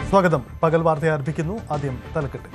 സ്വാഗതം. പകൽ വാർത്ത ആരംഭിക്കുന്നു. ആദ്യം തലക്കെട്ട്.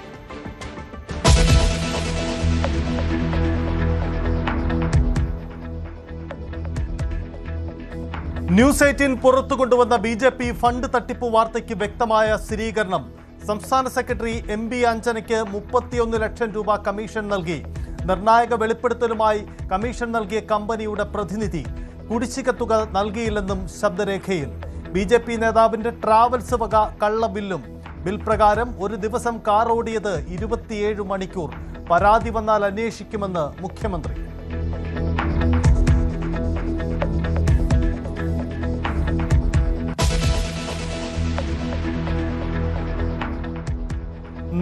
ന്യൂസ് 18 പുറത്തു കൊണ്ടുവന്ന BJP ഫണ്ട് തട്ടിപ്പ് വാർത്തയ്ക്ക് വ്യക്തമായ സ്ഥിരീകരണം. സംസ്ഥാന സെക്രട്ടറി MB അഞ്ജനയ്ക്ക് 31 ലക്ഷം രൂപ കമ്മീഷൻ നൽകി. നിർണായക വെളിപ്പെടുത്തലുമായി കമ്മീഷൻ നൽകിയ കമ്പനിയുടെ പ്രതിനിധി കുടിശ്ശിക തുക നൽകിയില്ലെന്നും ശബ്ദരേഖയിൽ. BJP നേതാവിന്റെ ട്രാവൽസ് വക കള്ളബില്ലും. ബിൽ പ്രകാരം ഒരു ദിവസം കാർ ഓടിയത് 27 മണിക്കൂർ. പരാതി വന്നാൽ അന്വേഷിക്കുമെന്ന് മുഖ്യമന്ത്രി.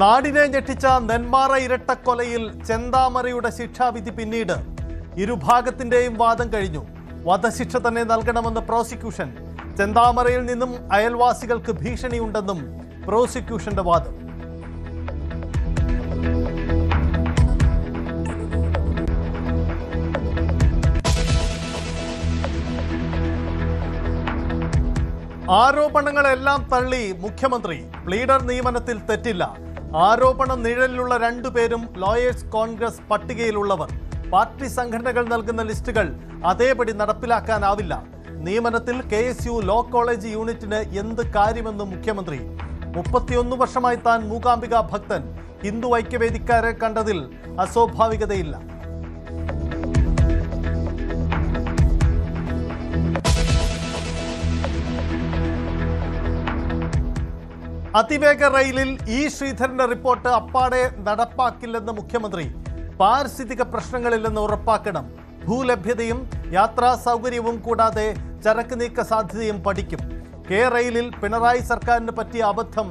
നാടിനെ ഞെട്ടിച്ച നെന്മാറ ഇരട്ടക്കൊലയിൽ ചെന്താമരയുടെ ശിക്ഷാവിധി പിന്നീട്. ഇരുഭാഗത്തിന്റെയും വാദം കഴിഞ്ഞു. വധശിക്ഷ തന്നെ നൽകണമെന്ന് പ്രോസിക്യൂഷൻ. ചെന്താമരയിൽ നിന്നും അയൽവാസികൾക്ക് ഭീഷണിയുണ്ടെന്നും പ്രോസിക്യൂഷന്റെ വാദം. ആരോപണങ്ങളെല്ലാം തള്ളി മുഖ്യമന്ത്രി. പ്ലീഡർ നിയമനത്തിൽ തെറ്റില്ല. ആരോപണ നിഴലിലുള്ള 2 പേരും ലോയേഴ്സ് കോൺഗ്രസ് പട്ടികയിലുള്ളവർ. പാർട്ടി സംഘടനകൾ നൽകുന്ന ലിസ്റ്റുകൾ അതേപടി നടപ്പിലാക്കാനാവില്ല. നിയമനത്തിൽ KSU ലോ കോളേജ് യൂണിറ്റിന് എന്ത് കാര്യമെന്നും മുഖ്യമന്ത്രി. 31 വർഷമായി താൻ മൂകാംബിക ഭക്തൻ. ഹിന്ദു ഐക്യവേദിക്കാരെ കണ്ടതിൽ അസ്വാഭാവികതയില്ല. അതിവേഗ റെയിലിൽ ശ്രീധരന്റെ റിപ്പോർട്ട് അപ്പാടെ നടപ്പാക്കില്ലെന്ന് മുഖ്യമന്ത്രി. പാരിസ്ഥിതിക പ്രശ്നങ്ങളില്ലെന്ന് ഉറപ്പാക്കണം. ഭൂലഭ്യതയും യാത്രാ സൗകര്യവും കൂടാതെ ചരക്ക് നീക്ക സാധ്യതയും പഠിക്കും. റെയിലിൽ പിണറായി സർക്കാരിന് പറ്റിയ അബദ്ധം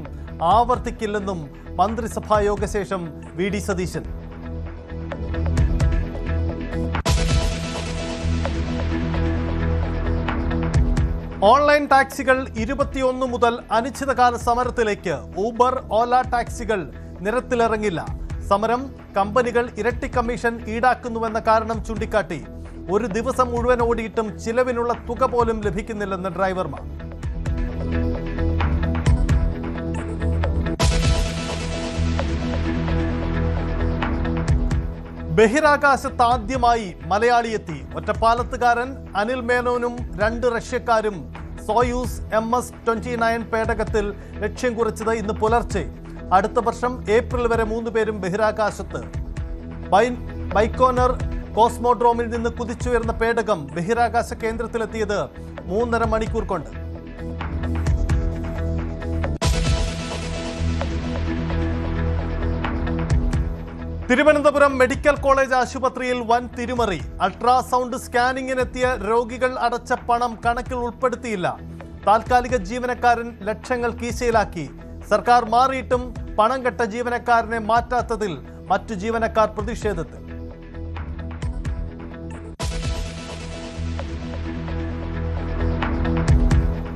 ആവർത്തിക്കില്ലെന്നും മന്ത്രിസഭാ യോഗശേഷം VD സതീശൻ. ഓൺലൈൻ ടാക്സികൾ 21 മുതൽ അനിശ്ചിതകാല സമരത്തിലേക്ക്. ഊബർ, ഓല ടാക്സികൾ നിരത്തിലിറങ്ങില്ല. സമരം കമ്പനികൾ ഇരട്ടി കമ്മീഷൻ ഈടാക്കുന്നുവെന്ന കാരണം ചൂണ്ടിക്കാട്ടി. ഒരു ദിവസം മുഴുവൻ ഓടിയിട്ടും ചിലവിനുള്ള തുക പോലും ലഭിക്കുന്നില്ലെന്ന് ഡ്രൈവർമാർ. ബഹിരാകാശത്ത് ആദ്യമായി മലയാളിയെത്തി. ഒറ്റപ്പാലത്തുകാരൻ അനിൽ മേനോനും 2 റഷ്യക്കാരും സോയൂസ് MS-29 പേടകത്തിൽ ലക്ഷ്യം കുറിച്ചത് ഇന്ന് പുലർച്ചെ. അടുത്ത വർഷം ഏപ്രിൽ വരെ 3 പേരും ബഹിരാകാശത്ത്. ബൈക്കോനർ കോസ്മോഡ്രോമിൽ നിന്ന് കുതിച്ചുയർന്ന പേടകം ബഹിരാകാശ കേന്ദ്രത്തിലെത്തിയത് 3.5 മണിക്കൂർ കൊണ്ട്. തിരുവനന്തപുരം മെഡിക്കൽ കോളേജ് ആശുപത്രിയിൽ വൻ തിരിമറി. അൾട്രാസൗണ്ട് സ്കാനിങ്ങിനെത്തിയ രോഗികൾ അടച്ച പണം കണക്കിൽ ഉൾപ്പെടുത്തിയില്ല. താൽക്കാലിക ജീവനക്കാരൻ ലക്ഷങ്ങൾ കീശയിലാക്കി. സർക്കാർ മാറിയിട്ടും പണം കെട്ട ജീവനക്കാരനെ മാറ്റാത്തതിൽ മറ്റു ജീവനക്കാർ പ്രതിഷേധത്തിൽ.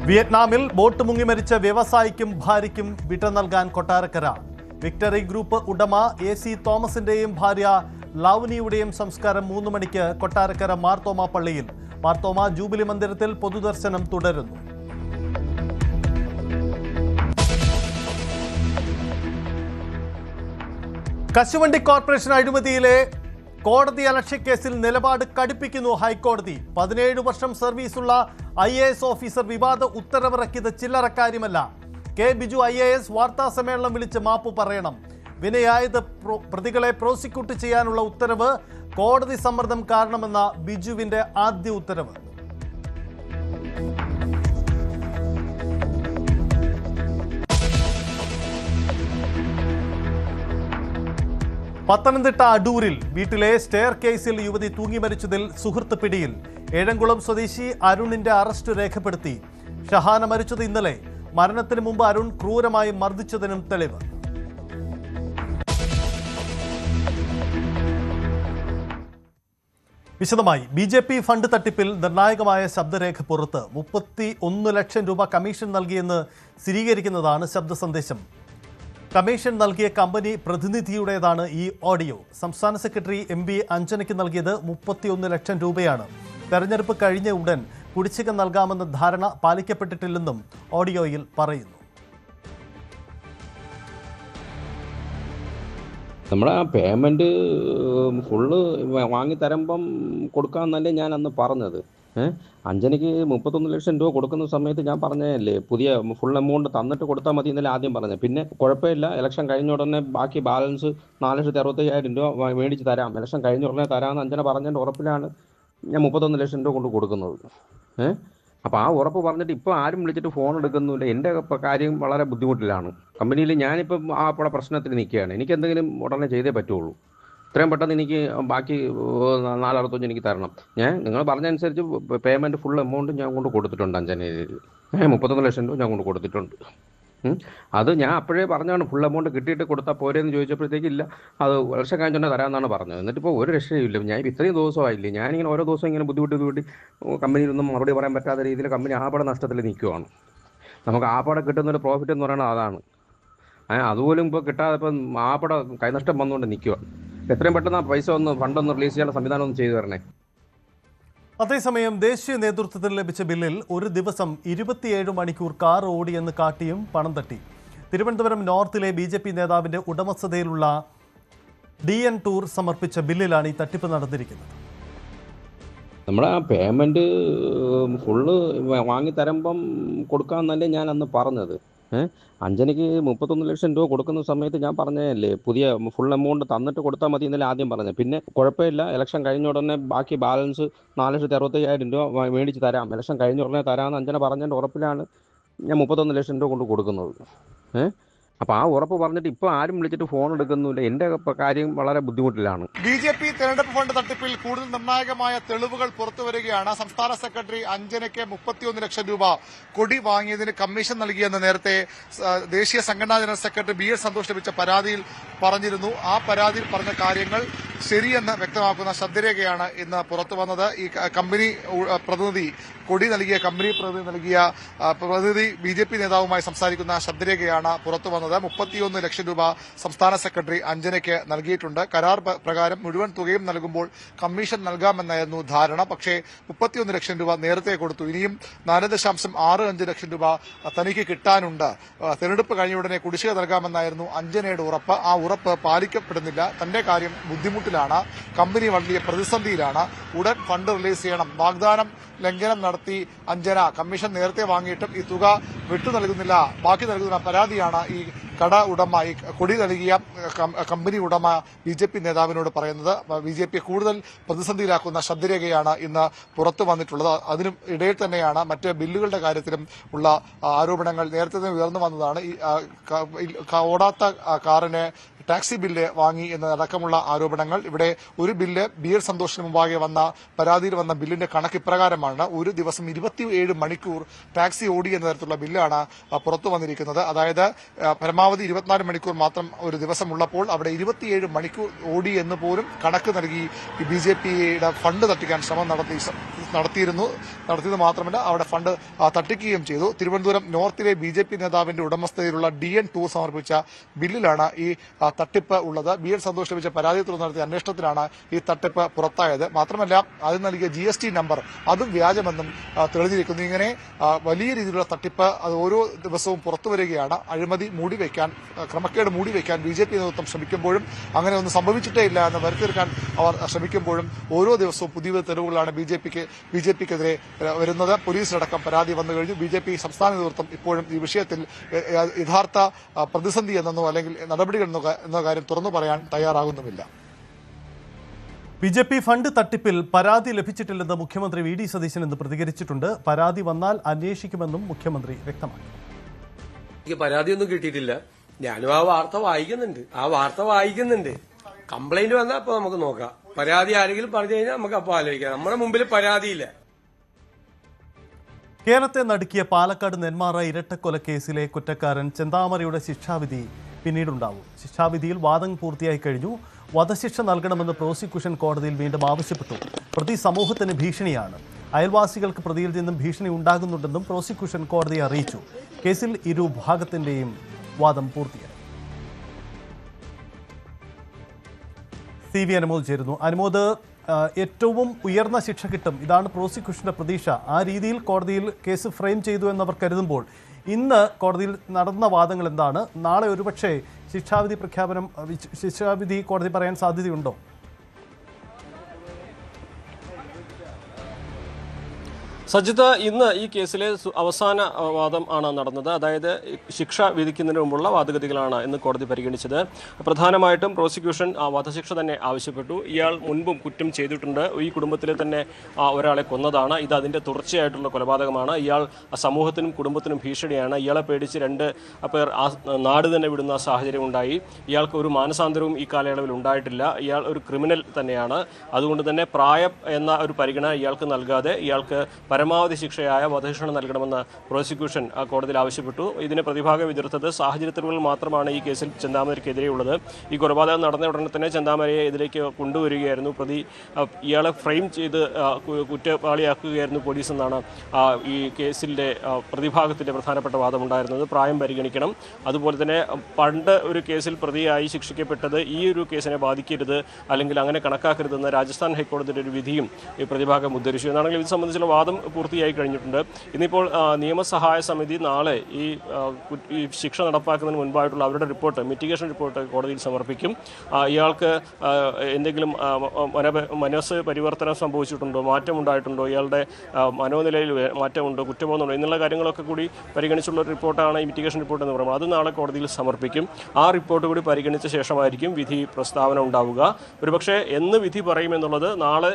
വിയറ്റ്നാമിൽ ബോട്ട് മുങ്ങി മരിച്ച വ്യവസായിക്കും ഭാര്യയ്ക്കും വിട്ട നൽകാൻ കൊട്ടാരക്കര. വിക്ടറി ഗ്രൂപ്പ് ഉടമ AC തോമസിന്റെയും ഭാര്യ ലവ്നിയുടെയും സംസ്കാരം 3 മണിക്ക് കൊട്ടാരക്കര മാർത്തോമ പള്ളിയിൽ. മാർത്തോമ ജൂബിലി മന്ദിരത്തിൽ പൊതുദർശനം തുടരുന്നു. കശുവണ്ടി കോർപ്പറേഷൻ അഴിമതിയിലെ കോടതി അലക്ഷ്യക്കേസിൽ നിലപാട് കടുപ്പിക്കുന്നു ഹൈക്കോടതി. 17 വർഷം സർവീസുള്ള IAS ഓഫീസർ വിവാദ ഉത്തരവിറക്കിയത് ചില്ലറക്കാര്യമല്ല. K. ബിജു IAS വാർത്താ സമ്മേളനം വിളിച്ച് മാപ്പ് പറയണം. വിനയായത് പ്രതികളെ പ്രോസിക്യൂട്ട് ചെയ്യാനുള്ള ഉത്തരവ് കോടതി സമ്മർദ്ദം കാരണമെന്ന ബിജുവിന്റെ ആദ്യ ഉത്തരവ്. പത്തനംതിട്ട അടൂരിൽ വീട്ടിലെ സ്റ്റെയർ കേസിൽ യുവതി തൂങ്ങി മരിച്ചതിൽ സുഹൃത്ത് പിടിയിൽ. ഏഴംകുളം സ്വദേശി അരുണിന്റെ അറസ്റ്റ് രേഖപ്പെടുത്തി. ഷഹാന മരിച്ചത് ഇന്നലെ. മരണത്തിന് മുമ്പ് അരുൺ ക്രൂരമായി മർദ്ദിച്ചതിനും തെളിവ്. വിശദമായി. BJP ഫണ്ട് തട്ടിപ്പിൽ നിർണായകമായ ശബ്ദരേഖ പുറത്ത്. 31 ലക്ഷം രൂപ കമ്മീഷൻ നൽകിയെന്ന് സ്ഥിരീകരിക്കുന്നതാണ് ശബ്ദ സന്ദേശം. കമ്മീഷൻ നൽകിയ കമ്പനി പ്രതിനിധിയുടേതാണ് ഈ ഓഡിയോ. സംസ്ഥാന സെക്രട്ടറി MB അഞ്ജനയ്ക്ക് നൽകിയത് 31 ലക്ഷം രൂപയാണ്. തെരഞ്ഞെടുപ്പ് കഴിഞ്ഞ ഉടൻ കുടിശ്ശിക നൽകാമെന്ന ധാരണ പാലിക്കപ്പെട്ടിട്ടില്ലെന്നും ഓഡിയോയിൽ പറയുന്നു. നമ്മുടെ ആ പേയ്മെൻറ്റ് ഫുള്ള് വാങ്ങിത്തരുമ്പം കൊടുക്കാമെന്നല്ലേ ഞാൻ അന്ന് പറഞ്ഞത്. അഞ്ജനയ്ക്ക് 31 ലക്ഷം രൂപ കൊടുക്കുന്ന സമയത്ത് ഞാൻ പറഞ്ഞതല്ലേ പുതിയ ഫുൾ എമൗണ്ട് തന്നിട്ട് കൊടുത്താൽ മതി എന്നല്ലേ ആദ്യം പറഞ്ഞത്. പിന്നെ കുഴപ്പമില്ല, ഇലക്ഷൻ കഴിഞ്ഞ ഉടനെ ബാക്കി ബാലൻസ് 4,65,000 രൂപ മേടിച്ച് തരാം, ഇലക്ഷൻ കഴിഞ്ഞ ഉടനെ തരാമെന്ന് അഞ്ജന പറഞ്ഞതിൻ്റെ ഉറപ്പിലാണ് ഞാൻ 31 ലക്ഷം രൂപ കൊണ്ട് കൊടുക്കുന്നത്. അപ്പോൾ ആ ഉറപ്പ് പറഞ്ഞിട്ട് ഇപ്പോൾ ആരും വിളിച്ചിട്ട് ഫോൺ എടുക്കുന്നില്ല. എൻ്റെ കാര്യം വളരെ ബുദ്ധിമുട്ടിലാണ്. കമ്പനിയിൽ ഞാനിപ്പം ആ അവിടെ പ്രശ്നത്തിൽ നിൽക്കുകയാണ്. എനിക്ക് എന്തെങ്കിലും ഉടനെ ചെയ്തേ പറ്റുള്ളൂ. ഇത്രയും പെട്ടെന്ന് എനിക്ക് ബാക്കി 4,65 എനിക്ക് തരണം. നിങ്ങൾ പറഞ്ഞതനുസരിച്ച് പേയ്മെൻറ്റ് ഫുൾ എമൗണ്ട് ഞാൻ കൊണ്ട് കൊടുത്തിട്ടുണ്ട് അഞ്ജനയിൽ. 31 ലക്ഷം രൂപ ഞാൻ കൊണ്ട് കൊടുത്തിട്ടുണ്ട്. അത് ഞാൻ അപ്പോഴേ പറഞ്ഞാണ് ഫുൾ എമൗണ്ട് കിട്ടിയിട്ട് കൊടുത്താൽ പോരെന്ന് ചോദിച്ചപ്പോഴത്തേക്ക് ഇല്ല, അത് വർഷം കഴിഞ്ഞുകൊണ്ട് തരാമെന്നാണ് പറഞ്ഞത്. എന്നിട്ടിപ്പോൾ ഒരു രക്ഷയില്ല. ഞാൻ ഇത്രയും ദിവസമായില്ലേ, ഞാനിങ്ങനെ ഓരോ ദിവസം ഇങ്ങനെ ബുദ്ധിമുട്ടി കമ്പനിയിലൊന്നും മറുപടി പറയാൻ പറ്റാത്ത രീതിയിൽ കമ്പനി ആപാടെ നഷ്ടത്തിൽ നിൽക്കുവാണ്. നമുക്ക് ആപാടെ കിട്ടുന്നൊരു പ്രോഫിറ്റ് എന്ന് പറയുന്നത് അതാണ്. അതുപോലും ഇപ്പോൾ കിട്ടാതെ ഇപ്പം ആപാടെ കൈനഷ്ടം വന്നുകൊണ്ട് നിൽക്കുക. എത്രയും പെട്ടെന്ന് ആ പൈസ ഫണ്ടൊന്ന് റിലീസ് ചെയ്യാനുള്ള സംവിധാനം ഒന്ന് ചെയ്തു തരണേ. അതേസമയം ദേശീയ നേതൃത്വത്തിൽ ലഭിച്ച ബില്ലിൽ ഒരു ദിവസം 27 മണിക്കൂർ കാർ ഓടിയെന്ന് കാട്ടിയും പണം തട്ടി. തിരുവനന്തപുരം നോർത്തിലെ BJP നേതാവിന്റെ ഉടമസ്ഥതയിലുള്ള DN ടൂർ സമർപ്പിച്ച ബില്ലിലാണ് ഈ തട്ടിപ്പ് നടന്നിരിക്കുന്നത്. നമ്മുടെ ആ പേയ്മെൻറ്റ് ഫുള്ള് വാങ്ങിത്തരുമ്പം കൊടുക്കാമെന്നല്ലേ ഞാൻ അന്ന് പറഞ്ഞത്. അഞ്ജനയ്ക്ക് 31 ലക്ഷം രൂപ കൊടുക്കുന്ന സമയത്ത് ഞാൻ പറഞ്ഞതല്ലേ പുതിയ ഫുൾ എമൗണ്ട് തന്നിട്ട് കൊടുത്താൽ മതി എന്നല്ലേ ആദ്യം പറഞ്ഞത്. പിന്നെ കുഴപ്പമില്ല, ഇലക്ഷൻ കഴിഞ്ഞ ഉടനെ ബാക്കി ബാലൻസ് 4,65,000 രൂപ മേടിച്ച് തരാം, ഇലക്ഷൻ കഴിഞ്ഞ ഉടനെ തരാമെന്ന് അഞ്ജന പറഞ്ഞതിൻ്റെ ഉറപ്പിലാണ് ഞാൻ 31 ലക്ഷം രൂപ കൊണ്ട് കൊടുക്കുന്നത്. അപ്പോൾ ആ ഉറപ്പ് പറഞ്ഞിട്ട് ഇപ്പോൾ ആരും വിളിച്ചിട്ട് ഫോൺ എടുക്കുന്നില്ല. എൻ്റെ കാര്യം വളരെ ബുദ്ധിമുട്ടിലാണ്. BJP തെരഞ്ഞെടുപ്പ് ഫണ്ട് തട്ടിപ്പിൽ കൂടുതൽ നിർണായകമായ തെളിവുകൾ പുറത്തുവരികയാണ്. സംസ്ഥാന സെക്രട്ടറി അഞ്ജനയ്ക്ക് 31 ലക്ഷം രൂപ കൊടി വാങ്ങിയതിന് കമ്മീഷൻ നൽകിയെന്ന് നേരത്തെ ദേശീയ സംഘടനാ ജനറൽ സെക്രട്ടറി BL സന്തോഷ് ലഭിച്ച പരാതിയിൽ പറഞ്ഞിരുന്നു. ആ പരാതിയിൽ പറഞ്ഞ കാര്യങ്ങൾ ശരിയെന്ന് വ്യക്തമാക്കുന്ന ശബ്ദരേഖയാണ് ഇന്ന് പുറത്തു വന്നത്. ഈ കമ്പനി പ്രതിനിധി കൊടി നൽകിയ കമ്പനി പ്രതിനിധി BJP നേതാവുമായി സംസാരിക്കുന്ന ശബ്ദരേഖയാണ് പുറത്തു വന്നത്. 31 ലക്ഷം രൂപ സംസ്ഥാന സെക്രട്ടറി അഞ്ജനയ്ക്ക് നൽകിയിട്ടുണ്ട്. കരാർ പ്രകാരം മുഴുവൻ തുകയും നൽകുമ്പോൾ കമ്മീഷൻ നൽകാമെന്നായിരുന്നു ധാരണ. പക്ഷേ 31 ലക്ഷം രൂപ നേരത്തെ കൊടുത്തു. ഇനിയും 4.65 ലക്ഷം രൂപ തനിക്ക് കിട്ടാനുണ്ട്. തെരഞ്ഞെടുപ്പ് കഴിഞ്ഞ ഉടനെ കുടിശ്ശിക നൽകാമെന്നായിരുന്നു അഞ്ജനയുടെ ഉറപ്പ്. ആ ഉറപ്പ് പാലിക്കപ്പെടുന്നില്ല. തന്റെ കാര്യം ബുദ്ധിമുട്ടിലാണ്, കമ്പനി വലിയ പ്രതിസന്ധിയിലാണ്, ഉടൻ ഫണ്ട് റിലീസ് ചെയ്യണം. വാഗ്ദാനം ലംഘനം നടത്തി അഞ്ജന കമ്മീഷൻ നേരത്തെ വാങ്ങിയിട്ടും ഈ തുക വിട്ടു നൽകുന്നില്ല, ബാക്കി നൽകുന്ന പരാതിയാണ് ഈ കട ഉടമ, ഈ കൊടി നൽകിയ കമ്പനി ഉടമ BJP നേതാവിനോട് പറയുന്നത്. BJP കൂടുതൽ പ്രതിസന്ധിയിലാക്കുന്ന ശബ്ദരേഖയാണ് ഇന്ന് പുറത്തു വന്നിട്ടുള്ളത്. അതിനും ഇടയിൽ തന്നെയാണ് മറ്റ് ബില്ലുകളുടെ കാര്യത്തിലും ഉള്ള ആരോപണങ്ങൾ നേരത്തെ തന്നെ ഉയർന്നു വന്നതാണ്. ഈ ഓടാത്ത കാറിന് ടാക്സി ബില്ല് വാങ്ങി എന്നതടക്കമുള്ള ആരോപണങ്ങൾ. ഇവിടെ ഒരു ബില്ല് BL സന്തോഷിന് മുമ്പാകെ വന്ന പരാതിയിൽ വന്ന ബില്ലിന്റെ കണക്ക് ഇപ്രകാരമാണ്. ഒരു ദിവസം 27 മണിക്കൂർ ടാക്സി ഓടി എന്ന തരത്തിലുള്ള ബില്ലാണ് പുറത്തു വന്നിരിക്കുന്നത്. അതായത് പരമാവധി 24 മണിക്കൂർ മാത്രം ഒരു ദിവസം ഉള്ളപ്പോൾ അവിടെ 27 മണിക്കൂർ ഓടി എന്ന് പോലും കണക്ക് നൽകി BJPയുടെ ഫണ്ട് തട്ടിക്കാൻ ശ്രമം നടത്തിയത് മാത്രമല്ല അവിടെ ഫണ്ട് തട്ടിക്കുകയും ചെയ്തു. തിരുവനന്തപുരം നോർത്തിലെ BJP നേതാവിന്റെ ഉടമസ്ഥതയിലുള്ള DN ടൂർ സമർപ്പിച്ച ബില്ലിലാണ് ഈ തട്ടിപ്പ് ഉള്ളത്. BL സന്തോഷ് ലഭിച്ച പരാതിയെ തുടർന്ന് നടത്തിയ അന്വേഷണത്തിലാണ് ഈ തട്ടിപ്പ് പുറത്തായത്. മാത്രമല്ല അതിന് നൽകിയ GST നമ്പർ അതും വ്യാജമെന്നും തെളിഞ്ഞിരിക്കുന്നു. ഇങ്ങനെ വലിയ രീതിയിലുള്ള തട്ടിപ്പ് അത് ഓരോ ദിവസവും പുറത്തു വരികയാണ്. അഴിമതി മൂടിവെക്കാൻ, ക്രമക്കേട് മൂടിവെക്കാൻ BJP നേതൃത്വം ശ്രമിക്കുമ്പോഴും അങ്ങനെ ഒന്നും സംഭവിച്ചിട്ടേ ഇല്ല എന്ന് വരുത്തിയെടുക്കാൻ അവർ ശ്രമിക്കുമ്പോഴും ഓരോ ദിവസവും പുതിയ തെളിവുകളാണ് BJPക്കെതിരെ വരുന്നത്. പോലീസിലടക്കം പരാതി വന്നു കഴിഞ്ഞു. BJP സംസ്ഥാന നേതൃത്വം ഇപ്പോഴും ഈ വിഷയത്തിൽ യഥാർത്ഥ പ്രതിസന്ധി എന്നോ അല്ലെങ്കിൽ നടപടികൾ എന്ന കാര്യം തുറന്നു പറയാൻ തയ്യാറാകുന്നുമില്ല. BJP ഫണ്ട് തട്ടിപ്പിൽ പരാതി ലഭിച്ചിട്ടില്ലെന്ന് മുഖ്യമന്ത്രി VD സതീശൻ എന്ന് പ്രതികരിച്ചിട്ടുണ്ട്. പരാതി വന്നാൽ അന്വേഷിക്കുമെന്നും മുഖ്യമന്ത്രി വ്യക്തമാക്കി. എനിക്ക് പരാതിയൊന്നും കിട്ടിയിട്ടില്ല. ഞാനും ആ വാർത്ത വായിക്കുന്നുണ്ട്. കംപ്ലൈന്റ് വന്നാൽ അപ്പൊ നമുക്ക് നോക്കാം. പരാതി ആരെങ്കിലും പറഞ്ഞു കഴിഞ്ഞാൽ നമുക്ക് അപ്പൊ ആലോചിക്കാം. നമ്മുടെ മുമ്പിൽ പരാതിയില്ല. കേരളത്തെ നടുക്കിയ പാലക്കാട് നെന്മാറ ഇരട്ടക്കൊലക്കേസിലെ കുറ്റക്കാരൻ ചെന്താമരയുടെ ശിക്ഷാവിധി പിന്നീടുണ്ടാവും. ശിക്ഷാവിധിയിൽ വാദം പൂർത്തിയായി കഴിഞ്ഞു. വധശിക്ഷ നൽകണമെന്ന് പ്രോസിക്യൂഷൻ കോടതിയിൽ വീണ്ടും ആവശ്യപ്പെട്ടു. പ്രതി സമൂഹത്തിന് ഭീഷണിയാണ്. അയൽവാസികൾക്ക് പ്രതിയിൽ നിന്നും ഭീഷണി ഉണ്ടാകുന്നുണ്ടെന്നും പ്രോസിക്യൂഷൻ കോടതിയെ അറിയിച്ചു. കേസിൽ ഇരുഭാഗത്തിന്റെയും വാദം പൂർത്തിയായി. CV അനുമോദ് ചേരുന്നു. അനുമോദ്, ഏറ്റവും ഉയർന്ന ശിക്ഷ കിട്ടും, ഇതാണ് പ്രോസിക്യൂഷന്റെ പ്രതീക്ഷ. ആ രീതിയിൽ കോടതിയിൽ കേസ് ഫ്രെയിം ചെയ്തു എന്നവർ കരുതുമ്പോൾ ഇന്ന് കോടതിയിൽ നടന്ന വാദങ്ങൾ എന്താണ്? നാളെ ഒരുപക്ഷെ ശിക്ഷാവിധി കോടതി പറയാൻ സാധ്യതയുണ്ടോ? സജിത്ത്, ഇന്ന് ഈ കേസിലെ അവസാന വാദം ആണ് നടന്നത്. അതായത് ശിക്ഷ വിധിക്കുന്നതിന് മുമ്പുള്ള വാദഗതികളാണ് ഇന്ന് കോടതി പരിഗണിച്ചത്. പ്രധാനമായിട്ടും പ്രോസിക്യൂഷൻ വധശിക്ഷ തന്നെ ആവശ്യപ്പെട്ടു. ഇയാൾ മുൻപും കുറ്റം ചെയ്തിട്ടുണ്ട്. ഈ കുടുംബത്തിലെ തന്നെ ഒരാളെ കൊന്നതാണ്. ഇത് അതിൻ്റെ തുടർച്ചയായിട്ടുള്ള കൊലപാതകമാണ്. ഇയാൾ സമൂഹത്തിനും കുടുംബത്തിനും ഭീഷണിയാണ്. ഇയാളെ പേടിച്ച് 2 പേർ നാട് തന്നെ വിടുന്ന സാഹചര്യം ഉണ്ടായി. ഇയാൾക്ക് ഒരു മാനസാന്തരവും ഈ കാലയളവിൽ ഉണ്ടായിട്ടില്ല. ഇയാൾ ഒരു ക്രിമിനൽ തന്നെയാണ്. അതുകൊണ്ട് തന്നെ പ്രായം എന്ന ഒരു പരിഗണന ഇയാൾക്ക് നൽകാതെ ഇയാൾക്ക് പരമാവധി ശിക്ഷയായ വധശിക്ഷ നൽകണമെന്ന് പ്രോസിക്യൂഷൻ കോടതിയിൽ ആവശ്യപ്പെട്ടു. ഇതിനെ പ്രതിഭാഗം എതിർത്തത് സാഹചര്യത്തിൽ മാത്രമാണ് ഈ കേസിൽ ചെന്താമരയ്ക്കെതിരെയുള്ളത്. ഈ കൊലപാതകം നടന്ന ഉടനെ തന്നെ ചെന്താമരയെ ഇതിലേക്ക് കൊണ്ടുവരികയായിരുന്നു. ഇയാളെ ഫ്രെയിം ചെയ്ത് കുറ്റവാളിയാക്കുകയായിരുന്നു പോലീസ് എന്നാണ് ഈ കേസിൻ്റെ പ്രതിഭാഗത്തിൻ്റെ പ്രധാനപ്പെട്ട വാദമുണ്ടായിരുന്നത്. പ്രായം പരിഗണിക്കണം. അതുപോലെ തന്നെ പണ്ട് ഒരു കേസിൽ പ്രതിയായി ശിക്ഷിക്കപ്പെട്ടത് ഈ ഒരു കേസിനെ ബാധിക്കരുത്, അല്ലെങ്കിൽ അങ്ങനെ കണക്കാക്കരുതെന്ന് രാജസ്ഥാൻ ഹൈക്കോടതിയുടെ ഒരു വിധിയും ഈ പ്രതിഭാഗം ഉദ്ധരിച്ചു. എന്നാണെങ്കിൽ ഇത് സംബന്ധിച്ചുള്ള വാദം പൂർത്തിയായി കഴിഞ്ഞിട്ടുണ്ട്. ഇന്നിപ്പോൾ നിയമസഹായ സമിതി നാളെ ഈ ശിക്ഷ നടപ്പാക്കുന്നതിന് മുൻപായിട്ടുള്ള അവരുടെ റിപ്പോർട്ട്, മിറ്റിഗേഷൻ റിപ്പോർട്ട് കോടതിയിൽ സമർപ്പിക്കും. ഇയാൾക്ക് എന്തെങ്കിലും മനസ്സ് പരിവർത്തനം സംഭവിച്ചിട്ടുണ്ടോ, മാറ്റമുണ്ടായിട്ടുണ്ടോ, ഇയാളുടെ മനോനിലയിൽ മാറ്റമുണ്ടോ, കുറ്റബോധമുണ്ടോ എന്നുള്ള കാര്യങ്ങളൊക്കെ കൂടി പരിഗണിച്ചുള്ള ഒരു റിപ്പോർട്ടാണ് ഈ മിറ്റിഗേഷൻ റിപ്പോർട്ട് എന്ന് പറയുന്നത്. അത് നാളെ കോടതിയിൽ സമർപ്പിക്കും. ആ റിപ്പോർട്ട് കൂടി പരിഗണിച്ച ശേഷമായിരിക്കും വിധി പ്രസ്താവന ഉണ്ടാവുക. ഒരുപക്ഷെ എന്ന് വിധി പറയുമെന്നുള്ളത് നാളെ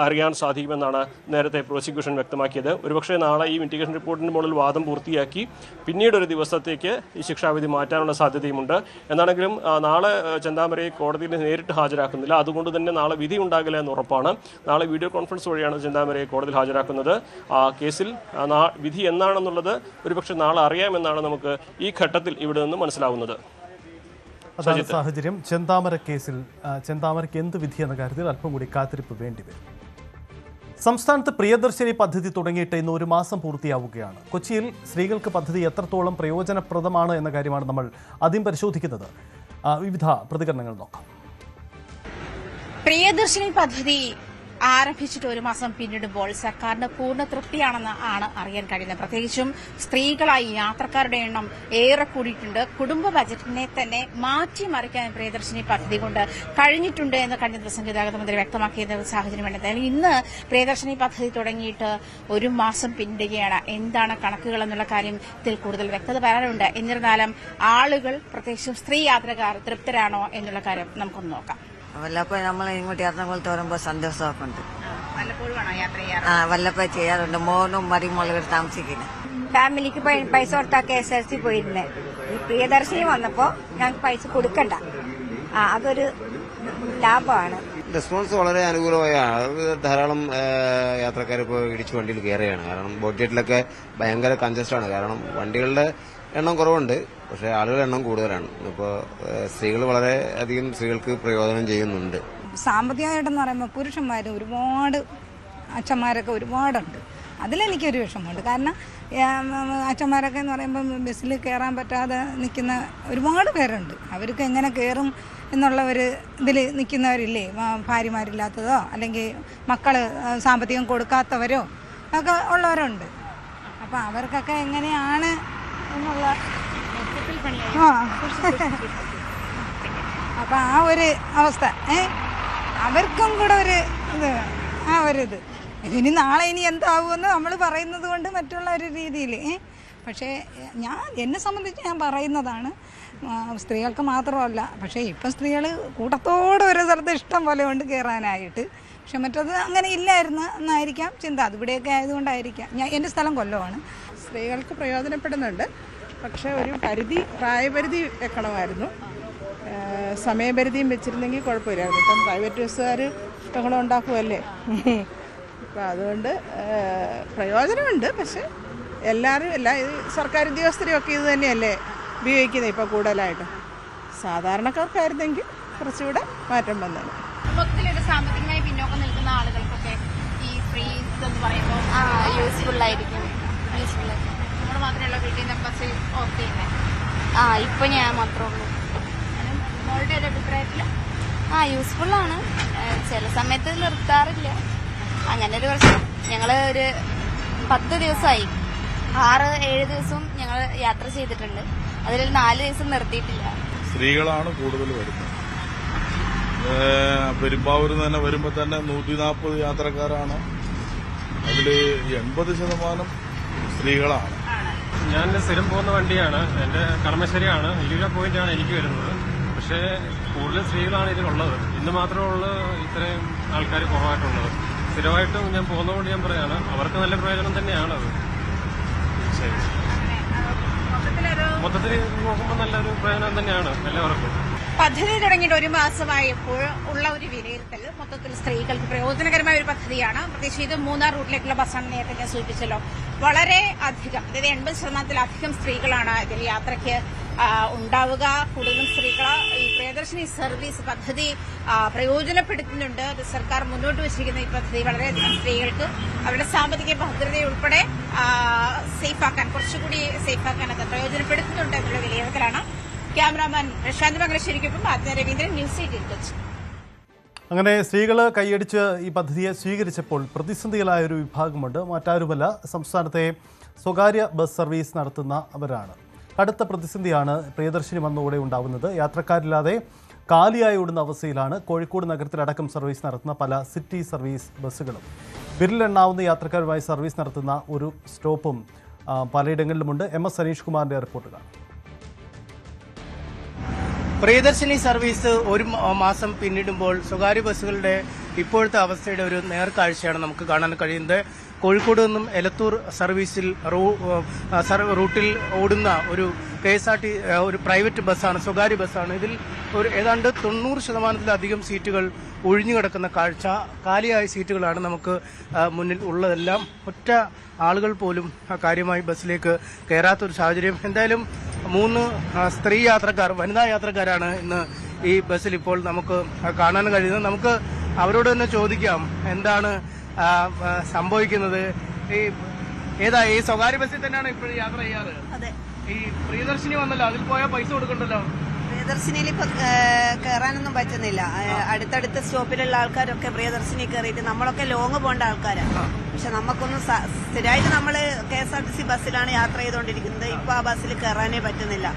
അറിയാൻ സാധിക്കുമെന്നാണ് നേരത്തെ പ്രോസിക്യൂഷൻ വ്യക്തമാക്കിയത്. ഒരുപക്ഷെ നാളെ ഈ മിറ്റിഗേഷൻ റിപ്പോർട്ടിന് മുകളിൽ വാദം പൂർത്തിയാക്കി പിന്നീട് ഒരു ദിവസത്തേക്ക് ഈ ശിക്ഷാവിധി മാറ്റാനുള്ള സാധ്യതയുമുണ്ട്. എന്നാണെങ്കിലും നാളെ ചെന്താമരയെ കോടതിയിൽ നേരിട്ട് ഹാജരാക്കുന്നില്ല. അതുകൊണ്ട് തന്നെ നാളെ വിധി ഉണ്ടാകില്ല എന്ന് ഉറപ്പാണ്. നാളെ വീഡിയോ കോൺഫറൻസ് വഴിയാണ് ചെന്താമരയെ കോടതിയിൽ ഹാജരാക്കുന്നത്. കേസിൽ വിധി എന്നാണെന്നുള്ളത് ഒരുപക്ഷെ നാളെ അറിയാമെന്നാണ് നമുക്ക് ഈ ഘട്ടത്തിൽ ഇവിടെ നിന്ന് മനസ്സിലാവുന്നത്. അതാണ് സാഹചര്യം. ചെന്താമര കേസിൽ ചെന്താമരയ്ക്ക് എന്ത് വിധി എന്ന കാര്യത്തിൽ അല്പം കൂടി കാത്തിരിപ്പ് വേണ്ടിവരും. സംസ്ഥാനത്ത് പ്രിയദർശിനി പദ്ധതി തുടങ്ങിയിട്ട് ഇന്ന് 1 മാസം പൂർത്തിയാവുകയാണ്. കൊച്ചിയിൽ സ്ത്രീകൾക്ക് പദ്ധതി എത്രത്തോളം പ്രയോജനപ്രദമാണ് എന്ന കാര്യമാണ് നമ്മൾ ആദ്യം പരിശോധിക്കുന്നത്. വിവിധ പ്രതികരണങ്ങൾ നോക്കാം. പ്രിയദർശിനി പദ്ധതി ആരംഭിച്ചിട്ട് 1 മാസം പിന്നിടുമ്പോൾ സർക്കാരിന് പൂർണ്ണ തൃപ്തിയാണെന്ന് ആണ് അറിയാൻ കഴിയുന്നത്. പ്രത്യേകിച്ചും സ്ത്രീകളായി യാത്രക്കാരുടെ എണ്ണം ഏറെ കൂടിയിട്ടുണ്ട്. കുടുംബ ബജറ്റിനെ തന്നെ മാറ്റിമറിക്കാൻ പ്രിയദർശിനി പദ്ധതി കൊണ്ട് കഴിഞ്ഞിട്ടുണ്ട് എന്ന് കഴിഞ്ഞ ദിവസം ഗതാഗത മന്ത്രി വ്യക്തമാക്കിയ സാഹചര്യം വേണ്ടത്. ഇന്ന് പ്രിയദർശിനി പദ്ധതി തുടങ്ങിയിട്ട് 1 മാസം പിന്നിടുകയാണ്. എന്താണ് കണക്കുകൾ എന്നുള്ള കാര്യത്തിൽ കൂടുതൽ വ്യക്തത വരാനുണ്ട്. എന്നിരുന്നാലും ആളുകൾ, പ്രത്യേകിച്ചും സ്ത്രീ യാത്രക്കാർ തൃപ്തരാണോ എന്നുള്ള കാര്യം നമുക്കൊന്ന് നോക്കാം. വല്ലപ്പോഴും നമ്മൾ ഇങ്ങോട്ട് എറണാകുളത്ത് വരുമ്പോൾ സന്തോഷമൊക്കെ ഉണ്ട്. വല്ലപ്പോഴും യാത്ര ചെയ്യാറ്? വല്ലപ്പോഴും ചെയ്യാറുണ്ട്. മോനും മരുമോളും ഇവിടെ താമസിക്കുന്നത്. ഫാമിലിക്ക് പൈസ കൊടുത്താൽ KSRTC പോയിരുന്നേ. ഈ പ്രിയദർശിനി വന്നപ്പോ ഞങ്ങൾക്ക് പൈസ കൊടുക്കണ്ട. അതൊരു ലാഭമാണ്. റെസ്പോൺസ് വളരെ അനുകൂലമായാണ്. ധാരാളം യാത്രക്കാർ ഇപ്പോൾ ഇടിച്ചു വണ്ടിയിൽ കയറുകയാണ്. കാരണം ബോഡ്ജറ്റിലൊക്കെ ഭയങ്കര കൺജസ്റ്റാണ്. കാരണം വണ്ടികളുടെ എണ്ണം കുറവുണ്ട്, പക്ഷേ ആളുകളുടെ എണ്ണം കൂടുതലാണ്. ഇപ്പോൾ സ്ത്രീകൾക്ക് പ്രയോജനം ചെയ്യുന്നുണ്ട്. സാമ്പത്തികമായിട്ടെന്ന് പറയുമ്പോൾ പുരുഷന്മാരും ഒരുപാട് അച്ഛന്മാരൊക്കെ ഒരുപാടുണ്ട്. അതിലെനിക്കൊരു വിഷമമുണ്ട്. കാരണം അച്ഛന്മാരൊക്കെ എന്ന് പറയുമ്പോൾ ബസ്സിൽ കയറാൻ പറ്റാതെ നിൽക്കുന്ന ഒരുപാട് പേരുണ്ട്. അവർക്ക് എങ്ങനെ കയറും എന്നുള്ള ഒരു ഇതിൽ നിൽക്കുന്നവരില്ലേ, ഭാര്യമാരില്ലാത്തതോ അല്ലെങ്കിൽ മക്കൾ സാമ്പത്തികം കൊടുക്കാത്തവരോ ഒക്കെ ഉള്ളവരുണ്ട്. അപ്പം അവർക്കൊക്കെ എങ്ങനെയാണ് എന്നുള്ള അപ്പം ആ ഒരു അവസ്ഥ അവർക്കും കൂടെ ഒരു ഇത് ഇനി നാളെ എന്താവുമെന്ന് നമ്മൾ പറയുന്നത് കൊണ്ട് മറ്റുള്ള ഒരു രീതിയിൽ. പക്ഷേ എന്നെ സംബന്ധിച്ച് ഞാൻ പറയുന്നതാണ്, സ്ത്രീകൾക്ക് മാത്രമല്ല, പക്ഷേ ഇപ്പം സ്ത്രീകൾ കൂട്ടത്തോടെ ഒരു സ്ഥലത്ത് ഇഷ്ടം പോലെ ഉണ്ട് കയറാനായിട്ട്. പക്ഷെ മറ്റത് അങ്ങനെ ഇല്ലായിരുന്നു എന്നായിരിക്കാം ചിന്ത. അതിവിടെയൊക്കെ ആയതുകൊണ്ടായിരിക്കാം. എൻ്റെ സ്ഥലം കൊല്ലമാണ്. സ്ത്രീകൾക്ക് പ്രയോജനപ്പെടുന്നുണ്ട്. പക്ഷേ ഒരു പ്രായപരിധി വെക്കണമായിരുന്നു. സമയപരിധിയും വെച്ചിരുന്നെങ്കിൽ കുഴപ്പമില്ലായിരുന്നു. ഇപ്പം പ്രൈവറ്റ് ബസ്സുകാർ ബഹളം ഉണ്ടാക്കുമല്ലേ. അപ്പം അതുകൊണ്ട് പ്രയോജനമുണ്ട്. പക്ഷെ എല്ലാ സർക്കാർ ഉദ്യോഗസ്ഥരെയൊക്കെ ഇത് തന്നെയല്ലേ ഉപയോഗിക്കുന്നത് ഇപ്പോൾ കൂടുതലായിട്ടും. സാധാരണക്കാർക്കായിരുന്നെങ്കിൽ കുറച്ചുകൂടെ മാറ്റം വന്നത്. മൊത്തത്തിലൊരു സാമ്പത്തികമായി പിന്നോക്കം നിൽക്കുന്ന ആളുകൾക്കൊക്കെ ഈ ഫ്രീ എന്ന് പറയുമ്പോൾ യൂസ്ഫുൾ ആയിരിക്കും. നമ്മൾ മാത്രമല്ല വീട്ടിൽ നിന്ന് ബസ് ഓഫ് ചെയ്യുന്നത്. ഇപ്പൊ ഞാൻ മാത്രമേ ഉള്ളൂ. മോളുടെ ഒരു അഭിപ്രായത്തിൽ യൂസ്ഫുള്ളാണ്. ചില സമയത്ത് നിർത്താറില്ല. അങ്ങനെ ഒരു പ്രശ്നം. ഞങ്ങള് ഒരു 10 ദിവസമായി, 6-7 ദിവസവും ഞങ്ങൾ യാത്ര ചെയ്തിട്ടുണ്ട്. അതിൽ 4 ദിവസം നിർത്തിയിട്ടില്ല. സ്ത്രീകളാണ് കൂടുതൽ വരുന്നത്. പെരുമ്പാവൂരിൽ നിന്ന് തന്നെ വരുമ്പോൾ തന്നെ 140 യാത്രക്കാരാണ്. അതിൽ 80% സ്ത്രീകളാണ്. ഞാൻ സ്ഥിരം പോകുന്ന വണ്ടിയാണ്. എന്റെ കളമശ്ശേരിയാണ്, 20 പോയിന്റാണ് എനിക്ക് വരുന്നത്. പക്ഷേ കൂടുതൽ സ്ത്രീകളാണ് ഇതിലുള്ളത്. ഇന്ന് മാത്രമുള്ള ഇത്രയും ആൾക്കാർ കുറവായിട്ടുള്ളത്. സ്ഥിരമായിട്ടും ഞാൻ പോകുന്നതുകൊണ്ട് ഞാൻ പറയാണ്, അവർക്ക് നല്ല പ്രയോജനം തന്നെയാണ് അത്. മൊത്തത്തിൽ നോക്കുമ്പോൾ നല്ലൊരു പ്രയോജനം തന്നെയാണ് എല്ലാവർക്കും. പദ്ധതി തുടങ്ങിയിട്ട് 1 മാസമായപ്പോൾ ഉള്ള ഒരു വിലയിരുത്തൽ മൊത്തത്തിൽ സ്ത്രീകൾക്ക് പ്രയോജനകരമായ ഒരു പദ്ധതിയാണ്. പ്രത്യേകിച്ച് ഇത് മൂന്നാർ റൂട്ടിലേക്കുള്ള ബസ്സാണ്, നേരത്തെ ഞാൻ സൂചിപ്പിച്ചല്ലോ. വളരെ അധികം, അതായത് 80%-ലധികം സ്ത്രീകളാണ് ഇതിൽ യാത്രയ്ക്ക് ഉണ്ടാവുക. കൂടുതലും സ്ത്രീകൾ ഈ പ്രിയദർശിനി സർവീസ് പദ്ധതി പ്രയോജനപ്പെടുത്തുന്നുണ്ട്. അത് സർക്കാർ മുന്നോട്ട് വച്ചിരിക്കുന്ന ഈ പദ്ധതി വളരെയധികം സ്ത്രീകൾക്ക് അവരുടെ സാമ്പത്തിക ഭദ്രതയുൾപ്പെടെ സേഫാക്കാൻ, കുറച്ചുകൂടി സേഫാക്കാൻ അത് പ്രയോജനപ്പെടുത്തുന്നുണ്ട് എന്നുള്ള വിലയിരുത്തലാണ്. ക്യാമറാമാൻ പ്രശാന്ത് മംഗലശ്ശേരിക്കൊപ്പം ആദ്യ രവീന്ദ്രൻ, ന്യൂസ് 18 കൊച്ചി. അങ്ങനെ സ്ത്രീകൾ കൈയടിച്ച് ഈ പദ്ധതിയെ സ്വീകരിച്ചപ്പോൾ പ്രതിസന്ധികളായ ഒരു വിഭാഗമുണ്ട്. മറ്റാരുമല്ല, സംസ്ഥാനത്തെ സ്വകാര്യ ബസ് സർവീസ് നടത്തുന്നവരാണ്. അടുത്ത പ്രതിസന്ധിയാണ് പ്രിയദർശിനി വന്നതോടെ ഉണ്ടാകുന്നത്. യാത്രക്കാരില്ലാതെ കാലിയായി ഓടുന്ന അവസ്ഥയിലാണ് കോഴിക്കോട് നഗരത്തിലടക്കം സർവീസ് നടത്തുന്ന പല സിറ്റി സർവീസ് ബസ്സുകളും. വിരലെണ്ണാവുന്ന യാത്രക്കാരുമായി സർവീസ് നടത്തുന്ന ഒരു സ്റ്റോപ്പും പലയിടങ്ങളിലുമുണ്ട്. MS സനീഷ് കുമാറിന്റെ റിപ്പോർട്ടുകൾ. പ്രിയദർശിനി സർവീസ് 1 മാസം പിന്നിടുമ്പോൾ സ്വകാര്യ ബസ്സുകളുടെ ഇപ്പോഴത്തെ അവസ്ഥയുടെ ഒരു നേർക്കാഴ്ചയാണ് നമുക്ക് കാണാൻ കഴിയുന്നത്. കോഴിക്കോട് നിന്നും എലത്തൂർ സർവീസിൽ റൂട്ടിൽ ഓടുന്ന ഒരു KSRT ഒരു പ്രൈവറ്റ് ബസ്സാണ്, സ്വകാര്യ ബസ്സാണ്. ഇതിൽ ഒരു ഏതാണ്ട് 90%-ലധികം സീറ്റുകൾ ഒഴിഞ്ഞു കിടക്കുന്ന കാഴ്ച. കാലിയായ സീറ്റുകളാണ് നമുക്ക് മുന്നിൽ ഉള്ളതെല്ലാം. ഒറ്റ ആളുകൾ പോലും കാര്യമായി ബസ്സിലേക്ക് കയറാത്തൊരു സാഹചര്യം. എന്തായാലും 3 സ്ത്രീ യാത്രക്കാർ, വനിതാ യാത്രക്കാരാണ് ഇന്ന് ഈ ബസ്സിൽ ഇപ്പോൾ നമുക്ക് കാണാൻ കഴിയുന്നത്. നമുക്ക് അവരോട് തന്നെ ചോദിക്കാം എന്താണ് സംഭവിക്കുന്നത്. ഈ സ്വകാര്യ ബസ്സിൽ തന്നെയാണ് ഇപ്പോഴും യാത്ര ചെയ്യാറ്? അതെ. ഈ പ്രിയദർശിനി വന്നല്ലോ, അതിൽ പോയാൽ പൈസ കൊടുക്കണ്ടല്ലോ. പ്രിയദർശിനിയിൽ ഇപ്പൊ കയറാനൊന്നും പറ്റുന്നില്ല. അടുത്തടുത്ത സ്റ്റോപ്പിലുള്ള ആൾക്കാരൊക്കെ പ്രിയദർശിനി കയറിയിട്ട്, നമ്മളൊക്കെ ലോങ് പോകേണ്ട ആൾക്കാരാണ്. പക്ഷെ നമുക്കൊന്നും സ്ഥിരമായിട്ട് നമ്മള് KSRTC ബസ്സിലാണ് യാത്ര ചെയ്തുകൊണ്ടിരിക്കുന്നത്. ഇപ്പൊ ആ ബസ്സിൽ കയറാനേ പറ്റുന്നില്ല.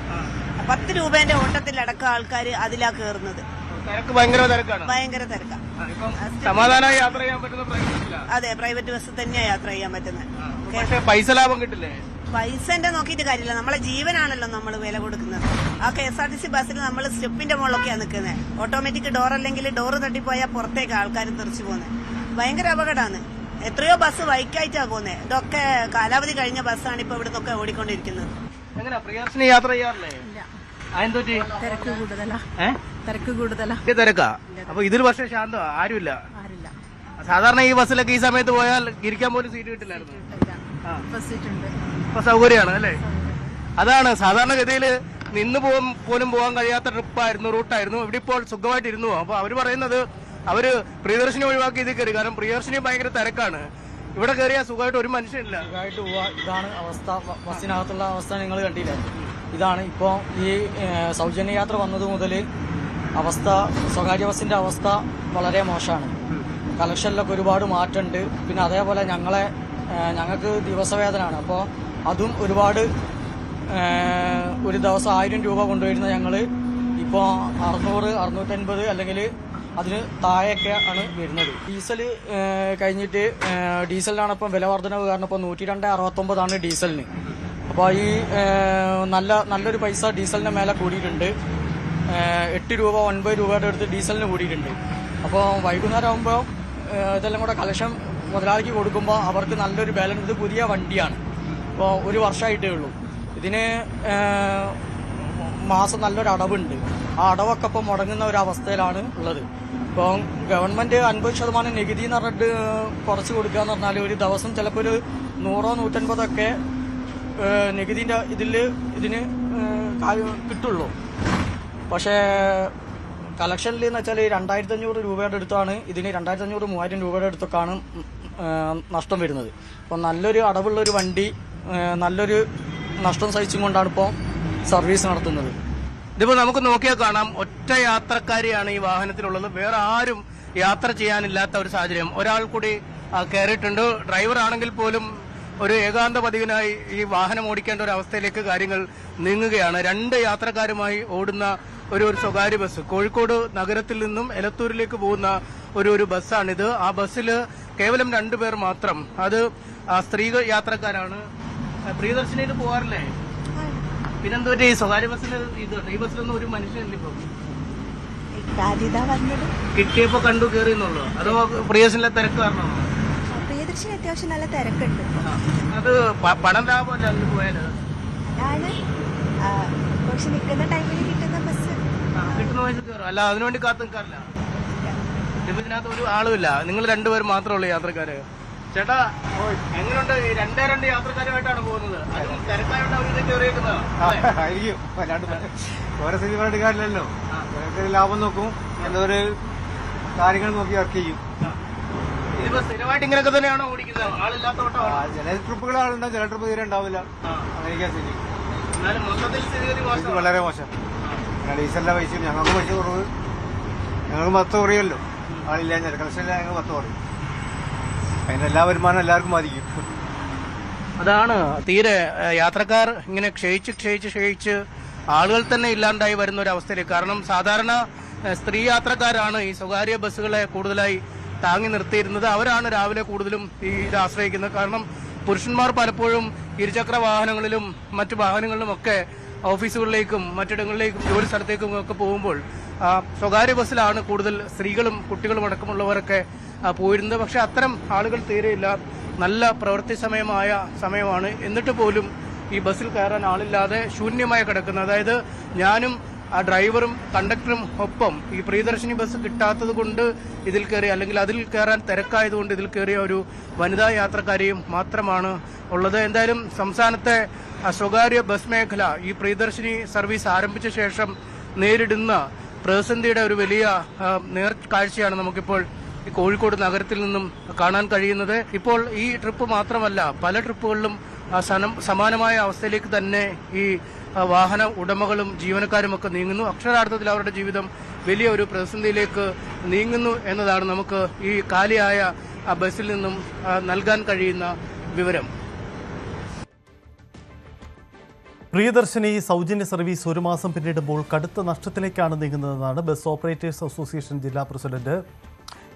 10 രൂപേന്റെ ഓട്ടത്തിലടക്കം ആൾക്കാർ അതിലാ കയറുന്നത്. ഭയങ്കര തിരക്കാണ്. ഭയങ്കര തിരക്കാണ്. സമാധാനമായി യാത്ര ചെയ്യാൻ പറ്റുന്ന അതെ, പ്രൈവറ്റ് ബസ് തന്നെയാണ് യാത്ര ചെയ്യാൻ പറ്റുന്നത്. പക്ഷേ പൈസ ലാഭം കിട്ടില്ലേ? പൈസന്റെ നോക്കിയിട്ട് കാര്യമില്ല, നമ്മളെ ജീവനാണല്ലോ നമ്മൾ വില കൊടുക്കുന്നത്. ആ KSRTC ബസ്സിൽ നമ്മൾ സ്റ്റെപ്പിന്റെ മുകളിലൊക്കെയാണ് നിൽക്കുന്നത്. ഓട്ടോമാറ്റിക് ഡോർ അല്ലെങ്കിൽ ഡോറ് തട്ടിപ്പോയാൽ പുറത്തേക്ക് ആൾക്കാർ തെറിച്ചു പോകുന്നത്. ഭയങ്കര അപകടമാണ്. എത്രയോ ബസ് വൈക്കായിട്ടാണ് പോകുന്നത്. ഇതൊക്കെ കാലാവധി കഴിഞ്ഞ ബസ്സാണ് ഇപ്പൊ ഇവിടെ നിന്നൊക്കെ ഓടിക്കൊണ്ടിരിക്കുന്നത്. എങ്ങനെയാ പ്രിയദർശിനി യാത്ര ചെയ്യാറില്ലേ? തിരക്ക് കൂടുതലാ. തിരക്കാ. അപ്പൊ ഇതിൽ പക്ഷേ ശാന്തം, ആരുമില്ല. സാധാരണ ഈ ബസ്സിലൊക്കെ ഈ സമയത്ത് പോയാൽ ഇരിക്കാൻ പോലും സീറ്റ് കിട്ടില്ലായിരുന്നു. ഇപ്പൊ സൗകര്യമാണ് അല്ലേ? അതാണ് സാധാരണഗതിയിൽ നിന്ന് പോലും പോകാൻ കഴിയാത്ത റൂട്ടായിരുന്നു. ഇവിടെ ഇപ്പോൾ സുഖമായിട്ട് ഇരുന്നു. അപ്പൊ അവര് പറയുന്നത് അവര് പ്രിയദർശിനി ഒഴിവാക്കി ഇത് കയറി. കാരണം പ്രിയദർശിനി ഭയങ്കര തിരക്കാണ്. ഇവിടെ കയറിയാൽ സുഖമായിട്ട് ഒരു മനുഷ്യനില്ല. സുഖമായിട്ട് പോവാ. ഇതാണ് അവസ്ഥ. ബസ്സിനകത്തുള്ള അവസ്ഥ നിങ്ങൾ കണ്ടില്ല. ഇതാണ് ഇപ്പോൾ ഈ സൗജന്യ യാത്ര വന്നത് മുതൽ അവസ്ഥ. സ്വകാര്യ ബസ്സിന്റെ അവസ്ഥ വളരെ മോശമാണ്. കളക്ഷനിലൊക്കെ ഒരുപാട് മാറ്റമുണ്ട്. പിന്നെ അതേപോലെ ഞങ്ങൾക്ക് ദിവസവേതനാണ്. അപ്പോൾ അതും ഒരുപാട്, ഒരു ദിവസം 1000 രൂപ കൊണ്ടുവരുന്ന ഞങ്ങൾ ഇപ്പോൾ 600, 650 അല്ലെങ്കിൽ അതിന് താഴെയൊക്കെ ആണ് വരുന്നത്. ഡീസൽ കഴിഞ്ഞിട്ട് ഡീസലിനാണ് ഇപ്പം വില വർധനവ് കാരണം ഇപ്പോൾ 102.69 ഡീസലിന്. അപ്പോൾ ഈ നല്ലൊരു പൈസ ഡീസലിന് മേലെ കൂടിയിട്ടുണ്ട്. 8 രൂപ 9 രൂപയുടെ അടുത്ത് ഡീസലിന് കൂടിയിട്ടുണ്ട്. അപ്പോൾ വൈകുന്നേരം ആകുമ്പോൾ ഇതെല്ലാം കൂടെ കളക്ഷൻ മുതലാളിക്ക് കൊടുക്കുമ്പോൾ അവർക്ക് നല്ലൊരു ബാലൻസ്. ഇത് പുതിയ വണ്ടിയാണ്, ഇപ്പോൾ 1 വർഷമായിട്ടേ ഉള്ളൂ. ഇതിന് മാസം നല്ലൊരു അടവുണ്ട്. ആ അടവൊക്കെ ഇപ്പോൾ മുടങ്ങുന്ന ഒരു അവസ്ഥയിലാണ് ഉള്ളത്. ഇപ്പോൾ ഗവൺമെന്റ് 50% നികുതി എന്ന് പറഞ്ഞിട്ട് കുറച്ച് കൊടുക്കുക എന്ന് പറഞ്ഞാൽ ഒരു ദിവസം ചിലപ്പോൾ ഒരു 100-150 നികുതിന്റെ ഇതിന് കിട്ടുള്ളൂ. പക്ഷേ കളക്ഷനിൽ എന്ന് വെച്ചാൽ 2500 രൂപയുടെ അടുത്താണ് ഇതിന് 2500-3000 രൂപയുടെ അടുത്തൊക്കെയാണ് നഷ്ടം വരുന്നത്. അപ്പോൾ നല്ലൊരു അടവുള്ളൊരു വണ്ടി നല്ലൊരു നഷ്ടം സഹിച്ചും കൊണ്ടാണ് ഇപ്പോൾ സർവീസ് നടത്തുന്നത്. ഇതിപ്പോ നമുക്ക് നോക്കിയാൽ കാണാം, ഒറ്റ യാത്രക്കാരിയാണ് ഈ വാഹനത്തിലുള്ളത്. വേറെ ആരും യാത്ര ചെയ്യാനില്ലാത്ത ഒരു സാഹചര്യം. ഒരാൾ കൂടി കയറിയിട്ടുണ്ട്. ഡ്രൈവർ ആണെങ്കിൽ പോലും ഒരു ഏകാന്തപതികനായി ഈ വാഹനം ഓടിക്കേണ്ട ഒരു അവസ്ഥയിലേക്ക് കാര്യങ്ങൾ നീങ്ങുകയാണ്. 2 യാത്രക്കാരുമായി ഓടുന്ന ഒരു സ്വകാര്യ ബസ് കോഴിക്കോട് നഗരത്തിൽ നിന്നും എലത്തൂരിലേക്ക് പോകുന്ന ഒരു ബസ്സാണിത്. ആ ബസ്സിൽ കേവലം 2 പേർ മാത്രം. അത് സ്ത്രീ യാത്രക്കാരാണ്. പ്രിയദർശിനിയിൽ പോകാറില്ലേ? പിന്നെന്താ പറ്റി ഈ സ്വകാര്യ ബസ്സിൽ ഈ ബസ്സിലൊന്നും ഒരു മനുഷ്യനില്ല. ഇപ്പൊ കിട്ടിയപ്പോ കണ്ടു കയറിയെന്നുള്ളൂ, അതോ പ്രിയദർശനിലെ തിരക്ക് കാരണമാണോ? പ്രിയദർശിനി അത്യാവശ്യം നല്ല തിരക്കുണ്ട്. അത് പണം ലാഭമല്ല അതിന് പോയാല്. അതാണ് പക്ഷെ നിൽക്കുന്ന ടൈമിൽ കിട്ടുന്ന ബസ് കിട്ടുന്ന പൈസ കയറും, അല്ല അതിനുവേണ്ടി കാത്തു നിൽക്കാറില്ല. ഇതിനകത്ത് ഒരു ആളുമില്ല, നിങ്ങൾ 2 പേർ മാത്രമേ ഉള്ളൂ യാത്രക്കാര്. ചേട്ടാ എങ്ങനെയുണ്ട്? 2 യാത്രക്കാരുമായിട്ടാണ് പോകുന്നത്. അതും തിരക്കായോണ്ട് അവർ ഇതൊക്കെ കയറിയേക്കുന്നതായിരിക്കും. ഓരോ സ്ഥിതിമായിട്ട് കാര്യമല്ലോ, ലാഭം നോക്കും, എന്തോരു കാര്യങ്ങൾ നോക്കി വർക്ക് ചെയ്യും. ഇതിപ്പോ സ്ഥിരമായിട്ട് ഇങ്ങനെയൊക്കെ തന്നെയാണോ ഓടിക്കുന്നത്? ആളില്ലാത്തോട്ടോ? ചില ട്രിപ്പുകൾ ആളുണ്ടാവും, ചില ട്രിപ്പ് തീരെ ഉണ്ടാവില്ല. അമേരിക്ക സ്ഥിതി എന്നാലും മൊത്തത്തിൽ സ്ഥിതി വളരെ മോശം. ഡീസലിന്റെ പൈസ ഞങ്ങൾക്ക് പൈസ കുറവ്, ഞങ്ങൾക്ക് 10 കുറയല്ലോ. ആളില്ല, കളക്ഷനില്ല, ഞങ്ങൾ 10 കുറയും. അതിന്റെ എല്ലാ വരുമാനം എല്ലാവർക്കും ബാധിക്കും. അതാണ് തീരെ യാത്രക്കാർ ഇങ്ങനെ ക്ഷയിച്ച് ആളുകൾ തന്നെ ഇല്ലാണ്ടായി വരുന്ന ഒരു അവസ്ഥയിലേക്ക്. കാരണം സാധാരണ സ്ത്രീ യാത്രക്കാരാണ് ഈ സ്വകാര്യ ബസ്സുകളെ കൂടുതലായി താങ്ങി നിർത്തിയിരുന്നത്. അവരാണ് രാവിലെ കൂടുതലും ഇത് ആശ്രയിക്കുന്നത്. കാരണം പുരുഷന്മാർ പലപ്പോഴും ഇരുചക്ര വാഹനങ്ങളിലും മറ്റു വാഹനങ്ങളിലും ഒക്കെ ഓഫീസുകളിലേക്കും മറ്റിടങ്ങളിലേക്കും ജോലി സ്ഥലത്തേക്കും ഒക്കെ പോകുമ്പോൾ സ്വകാര്യ ബസ്സിലാണ് കൂടുതൽ സ്ത്രീകളും കുട്ടികളും അടക്കമുള്ളവരൊക്കെ പോയിരുന്നത്. പക്ഷെ അത്തരം ആളുകൾ തീരെയില്ല. നല്ല പ്രവൃത്തി സമയമാണ്. എന്നിട്ട് പോലും ഈ ബസ്സിൽ കയറാൻ ആളില്ലാതെ ശൂന്യമായി കിടക്കുന്നത്. അതായത് ഞാനും ആ ഡ്രൈവറും കണ്ടക്ടറും ഒപ്പം ഈ പ്രിയദർശിനി ബസ് കിട്ടാത്തത് കൊണ്ട് ഇതിൽ കയറി, അല്ലെങ്കിൽ അതിൽ കയറാൻ തിരക്കായതുകൊണ്ട് ഇതിൽ കയറിയ ഒരു വനിതാ യാത്രക്കാരിയും മാത്രമാണ് ഉള്ളത്. എന്തായാലും സംസ്ഥാനത്തെ സ്വകാര്യ ബസ് മേഖല ഈ പ്രിയദർശിനി സർവീസ് ആരംഭിച്ച ശേഷം നേരിടുന്ന പ്രതിസന്ധിയുടെ ഒരു വലിയ നേർക്കാഴ്ചയാണ് നമുക്കിപ്പോൾ ഈ കോഴിക്കോട് നഗരത്തിൽ നിന്നും കാണാൻ കഴിയുന്നത്. ഇപ്പോൾ ഈ ട്രിപ്പ് മാത്രമല്ല, പല ട്രിപ്പുകളിലും സമാനമായ അവസ്ഥയിലേക്ക് തന്നെ ഈ വാഹന ഉടമകളും ജീവനക്കാരും ഒക്കെ നീങ്ങുന്നു. അക്ഷരാർത്ഥത്തിൽ അവരുടെ ജീവിതം വലിയ ഒരു പ്രതിസന്ധിയിലേക്ക് നീങ്ങുന്നു എന്നതാണ് നമുക്ക് ഈ കാലിയായ ബസ്സിൽ നിന്നും നൽകാൻ കഴിയുന്ന വിവരം. പ്രിയദർശിനി സൗജന്യ സർവീസ് 1 മാസം പിന്നിടുമ്പോൾ കടുത്ത നഷ്ടത്തിലേക്കാണ് നീങ്ങുന്നതെന്നാണ് ബസ് ഓപ്പറേറ്റേഴ്സ് അസോസിയേഷൻ ജില്ലാ പ്രസിഡന്റ്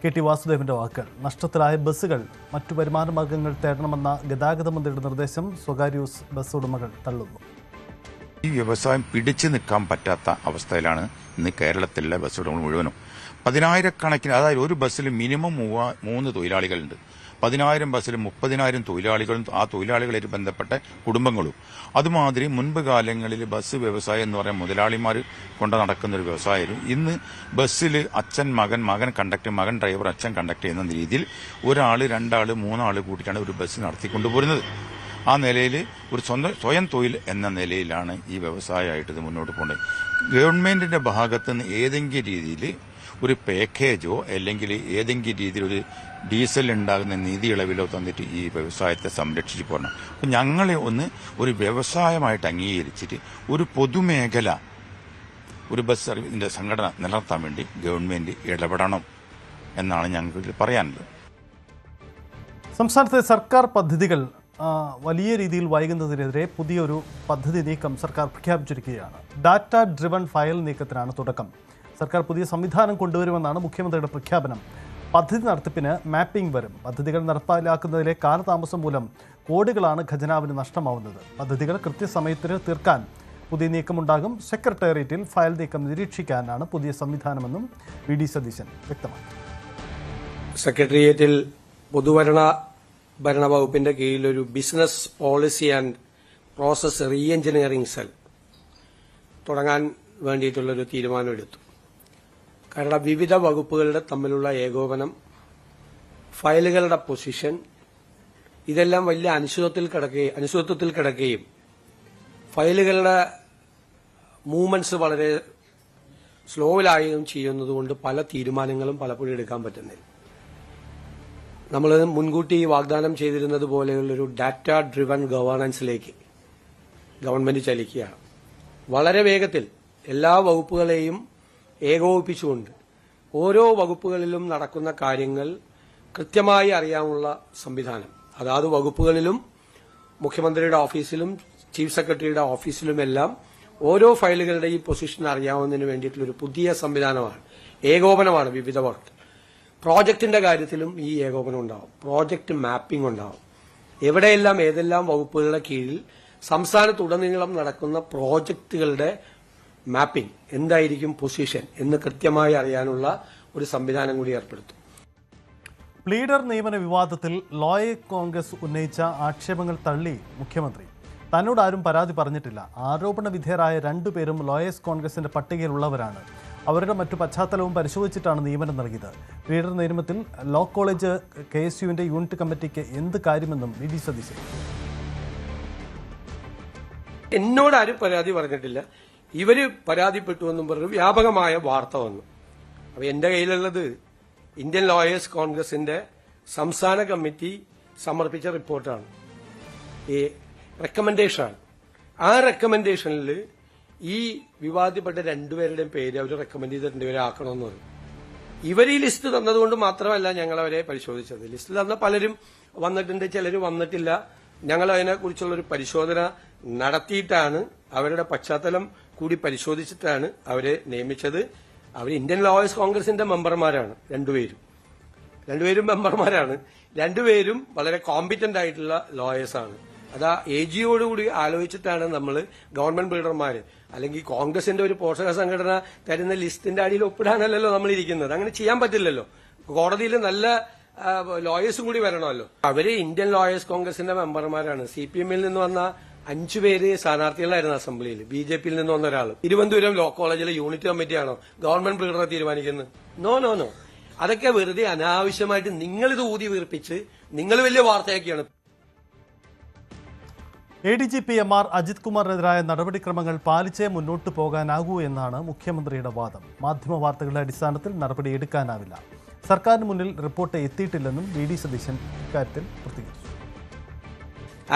കെ ടി വാസുദേവന്റെ വാക്കുകൾ. നഷ്ടത്തിലായ ബസ്സുകൾ മറ്റു വരുമാന മാർഗങ്ങൾ തേടണമെന്ന ഗതാഗത മന്ത്രിയുടെ നിർദ്ദേശം സ്വകാര്യ ബസ് ഉടമകൾ തള്ളുന്നു. ഈ വ്യവസായം പിടിച്ചു നിൽക്കാൻ പറ്റാത്ത അവസ്ഥയിലാണ് ഇന്ന് കേരളത്തിലെ ബസ് ഉടമകൾ മുഴുവനും. 10,000 അതായത് ഒരു ബസ്സിൽ മിനിമം 3 തൊഴിലാളികളുണ്ട്. 10,000 ബസ്സിൽ 30,000 തൊഴിലാളികളും ആ തൊഴിലാളികളായിട്ട് ബന്ധപ്പെട്ട കുടുംബങ്ങളും. അതുമാതിരി മുൻപ് കാലങ്ങളിൽ ബസ് വ്യവസായം എന്ന് പറയാൻ മുതലാളിമാർ കൊണ്ട് നടക്കുന്ന ഒരു വ്യവസായമായിരുന്നു. ഇന്ന് ബസ്സിൽ അച്ഛൻ മകൻ കണ്ടക്ടർ, മകൻ ഡ്രൈവർ, അച്ഛൻ കണ്ടക്ടർ എന്ന രീതിയിൽ 1 ആൾ 2 ആൾ 3 ആൾ കൂട്ടിയിട്ടാണ് ഒരു ബസ് നടത്തിക്കൊണ്ടുപോരുന്നത്. ആ നിലയിൽ ഒരു സ്വയം തൊഴിൽ എന്ന നിലയിലാണ് ഈ വ്യവസായമായിട്ട് ഇത് മുന്നോട്ട് പോകുന്നത്. ഗവൺമെന്റിന്റെ ഭാഗത്ത് നിന്ന് ഏതെങ്കിലും രീതിയിൽ ഒരു പാക്കേജോ അല്ലെങ്കിൽ ഏതെങ്കിലും രീതിയിൽ ഒരു ഡീസൽ ഉണ്ടാകുന്ന നിധി ഇളവിലോ തന്നിട്ട് ഈ വ്യവസായത്തെ സംരക്ഷിച്ചു പോകണം. അപ്പം ഞങ്ങളെ ഒരു വ്യവസായമായിട്ട് അംഗീകരിച്ചിട്ട് ഒരു പൊതുമേഖല ഒരു ബസ് സർവീസിന്റെ സംഘടന നിലനിർത്താൻ വേണ്ടി ഗവൺമെന്റ് ഇടപെടണം എന്നാണ് ഞങ്ങൾക്ക് പറയാനുള്ളത്. സംസ്ഥാനത്തെ സർക്കാർ പദ്ധതികൾ വലിയ രീതിയിൽ വൈകുന്നതിനെതിരെ പുതിയൊരു പദ്ധതി നീക്കം സർക്കാർ പ്രഖ്യാപിച്ചിരിക്കുകയാണ്. ഡാറ്റ ഡ്രിവൺ ഫയൽ നീക്കത്തിനാണ് തുടക്കം. സർക്കാർ പുതിയ സംവിധാനം കൊണ്ടുവരുമെന്നാണ് മുഖ്യമന്ത്രിയുടെ പ്രഖ്യാപനം. പദ്ധതി നടത്തിപ്പിന് മാപ്പിംഗ് വരും. പദ്ധതികൾ നടപ്പാലാക്കുന്നതിലെ കാലതാമസം മൂലം കോടികളാണ് ഖജനാവിന് നഷ്ടമാവുന്നത്. പദ്ധതികൾ കൃത്യസമയത്തിന് തീർക്കാൻ പുതിയ നീക്കമുണ്ടാകും. സെക്രട്ടേറിയറ്റിൽ ഫയൽ നീക്കം നിരീക്ഷിക്കാനാണ് പുതിയ സംവിധാനമെന്നും വി.ഡി. സതീശൻ വ്യക്തമാക്കി. സെക്രട്ടേറിയറ്റിൽ പൊതുഭരണ വകുപ്പിന്റെ കീഴിൽ ഒരു business policy and process re engineering cell തുടങ്ങാൻ വേണ്ടിയിട്ടുള്ളൊരു തീരുമാനമെടുത്തു. കാരണം വിവിധ വകുപ്പുകളുടെ തമ്മിലുള്ള ഏകോപനം, ഫയലുകളുടെ പൊസിഷൻ, ഇതെല്ലാം വലിയ അനിശ്ചിതത്വത്തിൽ കിടക്കുകയും ഫയലുകളുടെ മൂവ്മെന്റ്സ് വളരെ സ്ലോയിലായും ചെയ്യുന്നതുകൊണ്ട് പല തീരുമാനങ്ങളും പലപ്പോഴും എടുക്കാൻ പറ്റുന്നില്ല. നമ്മൾ മുൻകൂട്ടി വാഗ്ദാനം ചെയ്തിരുന്നത് പോലെയുള്ളൊരു ഡാറ്റ ഡ്രിവൺ ഗവേണൻസിലേക്ക് ഗവൺമെന്റ് ചലിക്കുകയാണ്. വളരെ വേഗത്തിൽ എല്ലാ വകുപ്പുകളെയും ഏകോപിപ്പിച്ചുകൊണ്ട് ഓരോ വകുപ്പുകളിലും നടക്കുന്ന കാര്യങ്ങൾ കൃത്യമായി അറിയാനുള്ള സംവിധാനം, അതാത് വകുപ്പുകളിലും മുഖ്യമന്ത്രിയുടെ ഓഫീസിലും ചീഫ് സെക്രട്ടറിയുടെ ഓഫീസിലുമെല്ലാം ഓരോ ഫയലുകളുടെയും പൊസിഷൻ അറിയാവുന്നതിന് വേണ്ടിയിട്ടുള്ള ഒരു പുതിയ സംവിധാനമാണ്, ഏകോപനമാണ് വിവിധ വർക്ക്. പ്രോജക്റ്റിന്റെ കാര്യത്തിലും ഈ ഏകോപനം ഉണ്ടാവും, പ്രോജക്റ്റ് മാപ്പിംഗ് ഉണ്ടാവും. എവിടെയെല്ലാം ഏതെല്ലാം വകുപ്പുകളുടെ കീഴിൽ സംസ്ഥാനത്തുടനീളം നടക്കുന്ന പ്രോജക്റ്റുകളുടെ മാപ്പിംഗ് എന്തായിരിക്കും പൊസിഷൻ എന്ന് കൃത്യമായി അറിയാനുള്ള ഒരു സംവിധാനം കൂടി ഏർപ്പെടുത്തും. പ്ലീഡർ നിയമന വിവാദത്തിൽ ലോയർ കോൺഗ്രസ് ഉന്നയിച്ച ആക്ഷേപങ്ങൾ തള്ളി മുഖ്യമന്ത്രി. തന്നോട് ആരും പരാതി പറഞ്ഞിട്ടില്ല. ആരോപണ വിധേയരായ 2 പേരും ലോയേഴ്സ് കോൺഗ്രസിന്റെ പട്ടികയിലുള്ളവരാണ്. അവരുടെ മറ്റു പശ്ചാത്തലവും പരിശോധിച്ചിട്ടാണ് നിയമനം നൽകിയത്. പ്ലീഡർ നിയമനത്തിൽ ലോ കോളേജ് KSUവിന്റെ യൂണിറ്റ് കമ്മിറ്റിക്ക് എന്ത് കാര്യമെന്നും VD സതീശൻ. എന്നോട് ആരും പരാതി പറഞ്ഞിട്ടില്ല. ഇവര് പരാതിപ്പെട്ടു എന്നും പറഞ്ഞു വ്യാപകമായ വാർത്ത വന്നു. അപ്പൊ എന്റെ കയ്യിലുള്ളത് ഇന്ത്യൻ ലോയേഴ്സ് കോൺഗ്രസിന്റെ സംസ്ഥാന കമ്മിറ്റി സമർപ്പിച്ച റിപ്പോർട്ടാണ്, ഈ റെക്കമെൻഡേഷനാണ്. ആ റെക്കമെൻഡേഷനിൽ ഈ വിവാദപ്പെട്ട 2 പേരുടെയും പേര് അവർ റെക്കമെൻഡ് ചെയ്ത 2 പേരെ ആക്കണമെന്ന് പറഞ്ഞു. ഇവർ ഈ ലിസ്റ്റ് തന്നതുകൊണ്ട് മാത്രമല്ല ഞങ്ങൾ അവരെ പരിശോധിച്ചത്. ലിസ്റ്റ് തന്ന പലരും വന്നിട്ടുണ്ട്, ചിലർ വന്നിട്ടില്ല. ഞങ്ങൾ അതിനെക്കുറിച്ചുള്ളൊരു പരിശോധന നടത്തിയിട്ടാണ്, അവരുടെ പശ്ചാത്തലം കൂടി പരിശോധിച്ചിട്ടാണ് അവരെ നിയമിച്ചത്. അവർ ഇന്ത്യൻ ലോയേഴ്സ് കോൺഗ്രസിന്റെ മെമ്പർമാരാണ്. 2 പേരും മെമ്പർമാരാണ്. 2 പേരും വളരെ കോമ്പിറ്റന്റ് ആയിട്ടുള്ള ലോയേഴ്സാണ്. അതാ AGയോടുകൂടി ആലോചിച്ചിട്ടാണ് നമ്മൾ ഗവൺമെന്റ് ബിൽഡർമാര് അല്ലെങ്കിൽ കോൺഗ്രസിന്റെ ഒരു പോഷക സംഘടന തരുന്ന ലിസ്റ്റിന്റെ അടിയിൽ ഒപ്പിടാനല്ലോ നമ്മൾ ഇരിക്കുന്നത്. അങ്ങനെ ചെയ്യാൻ പറ്റില്ലല്ലോ. കോടതിയിൽ നല്ല ലോയേഴ്സും കൂടി വരണമല്ലോ. അവര് ഇന്ത്യൻ ലോയേഴ്സ് കോൺഗ്രസിന്റെ മെമ്പർമാരാണ്. CPMൽ നിന്ന് വന്ന 5 പേര് സ്ഥാനാർത്ഥികളായിരുന്നു അസംബ്ലിയിൽ. BJPയിൽ നിന്ന് വന്ന ഒരാൾ. തിരുവനന്തപുരം ലോ കോളേജിലെ യൂണിറ്റ് കമ്മിറ്റിയാണോ ഗവൺമെന്റ് ബിൽഡറെ തീരുമാനിക്കുന്നത്? നോ. അതൊക്കെ വെറുതെ അനാവശ്യമായിട്ട് നിങ്ങളിത് ഊതി വീർപ്പിച്ച് നിങ്ങൾ വലിയ വാർത്തയാക്കിയാണ്. ADGP MR അജിത് കുമാറിനെതിരായ നടപടിക്രമങ്ങൾ പാലിച്ചേ മുന്നോട്ടു പോകാനാകൂ എന്നാണ് മുഖ്യമന്ത്രിയുടെ വാദം. മാധ്യമ വാർത്തകളുടെ അടിസ്ഥാനത്തിൽ നടപടി എടുക്കാനാവില്ല. സർക്കാരിന് മുന്നിൽ റിപ്പോർട്ട് എത്തിയിട്ടില്ലെന്നും VD സതീശൻ ഇക്കാര്യത്തിൽ പ്രതികരിച്ചു.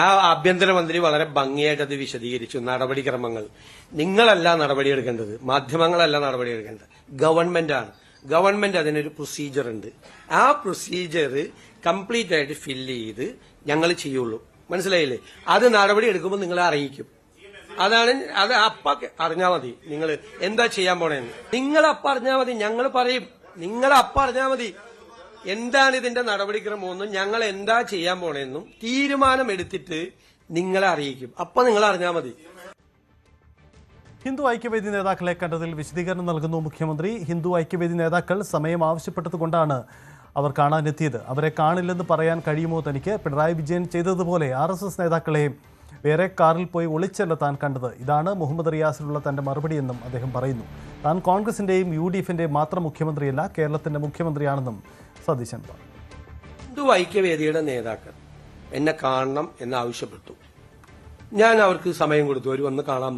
ആ ആഭ്യന്തരമന്ത്രി വളരെ ഭംഗിയായിട്ട് അത് വിശദീകരിച്ചു. നടപടിക്രമങ്ങൾ നിങ്ങളല്ല നടപടിയെടുക്കേണ്ടത്, മാധ്യമങ്ങളല്ല നടപടിയെടുക്കേണ്ടത്, ഗവൺമെന്റാണ്. ഗവൺമെന്റ് അതിനൊരു പ്രൊസീജിയർ ഉണ്ട്. ആ പ്രൊസീജിയർ കംപ്ലീറ്റ് ആയിട്ട് ഫില്ല് ചെയ്ത് ഞങ്ങൾ ചെയ്യുള്ളൂ. മനസ്സിലായില്ലേ? അത് നടപടി എടുക്കുമ്പോൾ നിങ്ങളെ അറിയിക്കും. അത് അപ്പ അറിഞ്ഞാൽ മതി. നിങ്ങൾ എന്താ ചെയ്യാൻ പോണേന്ന് നിങ്ങൾ അപ്പ അറിഞ്ഞാൽ മതി. ഞങ്ങൾ പറയും. നിങ്ങൾ അപ്പ അറിഞ്ഞാൽ മതി എന്താണ് ഇതിന്റെ നടപടിക്രമമെന്നും ഞങ്ങൾ എന്താ ചെയ്യാൻ പോണേന്നും തീരുമാനം എടുത്തിട്ട് നിങ്ങളെ അറിയിക്കും. അപ്പൊ നിങ്ങൾ അറിഞ്ഞാൽ മതി. ഹിന്ദു ഐക്യവേദി നേതാക്കളെ കണ്ടതിൽ വിശദീകരണം നൽകുന്നു മുഖ്യമന്ത്രി. ഹിന്ദു ഐക്യവേദി നേതാക്കൾ സമയം ആവശ്യപ്പെട്ടതുകൊണ്ടാണ് അവർ കാണാനെത്തിയത്. അവരെ കാണില്ലെന്ന് പറയാൻ കഴിയുമോ തനിക്ക്? പിണറായി വിജയൻ ചെയ്തതുപോലെ RSS നേതാക്കളെ വേറെ കാറിൽ പോയി ഒളിച്ചല്ല താൻ കണ്ടത്. ഇതാണ് മുഹമ്മദ് റിയാസിനുള്ള തന്റെ മറുപടിയെന്നും അദ്ദേഹം പറയുന്നു. താൻ കോൺഗ്രസിന്റെയും UDFന്റെയും മാത്രം മുഖ്യമന്ത്രിയല്ല, കേരളത്തിന്റെ മുഖ്യമന്ത്രിയാണെന്നും സതീശൻ പറഞ്ഞു. ഹിന്ദു ഐക്യവേദിയുടെ നേതാക്കൾ എന്നെ കാണണം എന്നാവശ്യപ്പെട്ടു. ഞാൻ അവർക്ക് സമയം കൊടുത്തു. അവർ വന്ന് കാണാൻ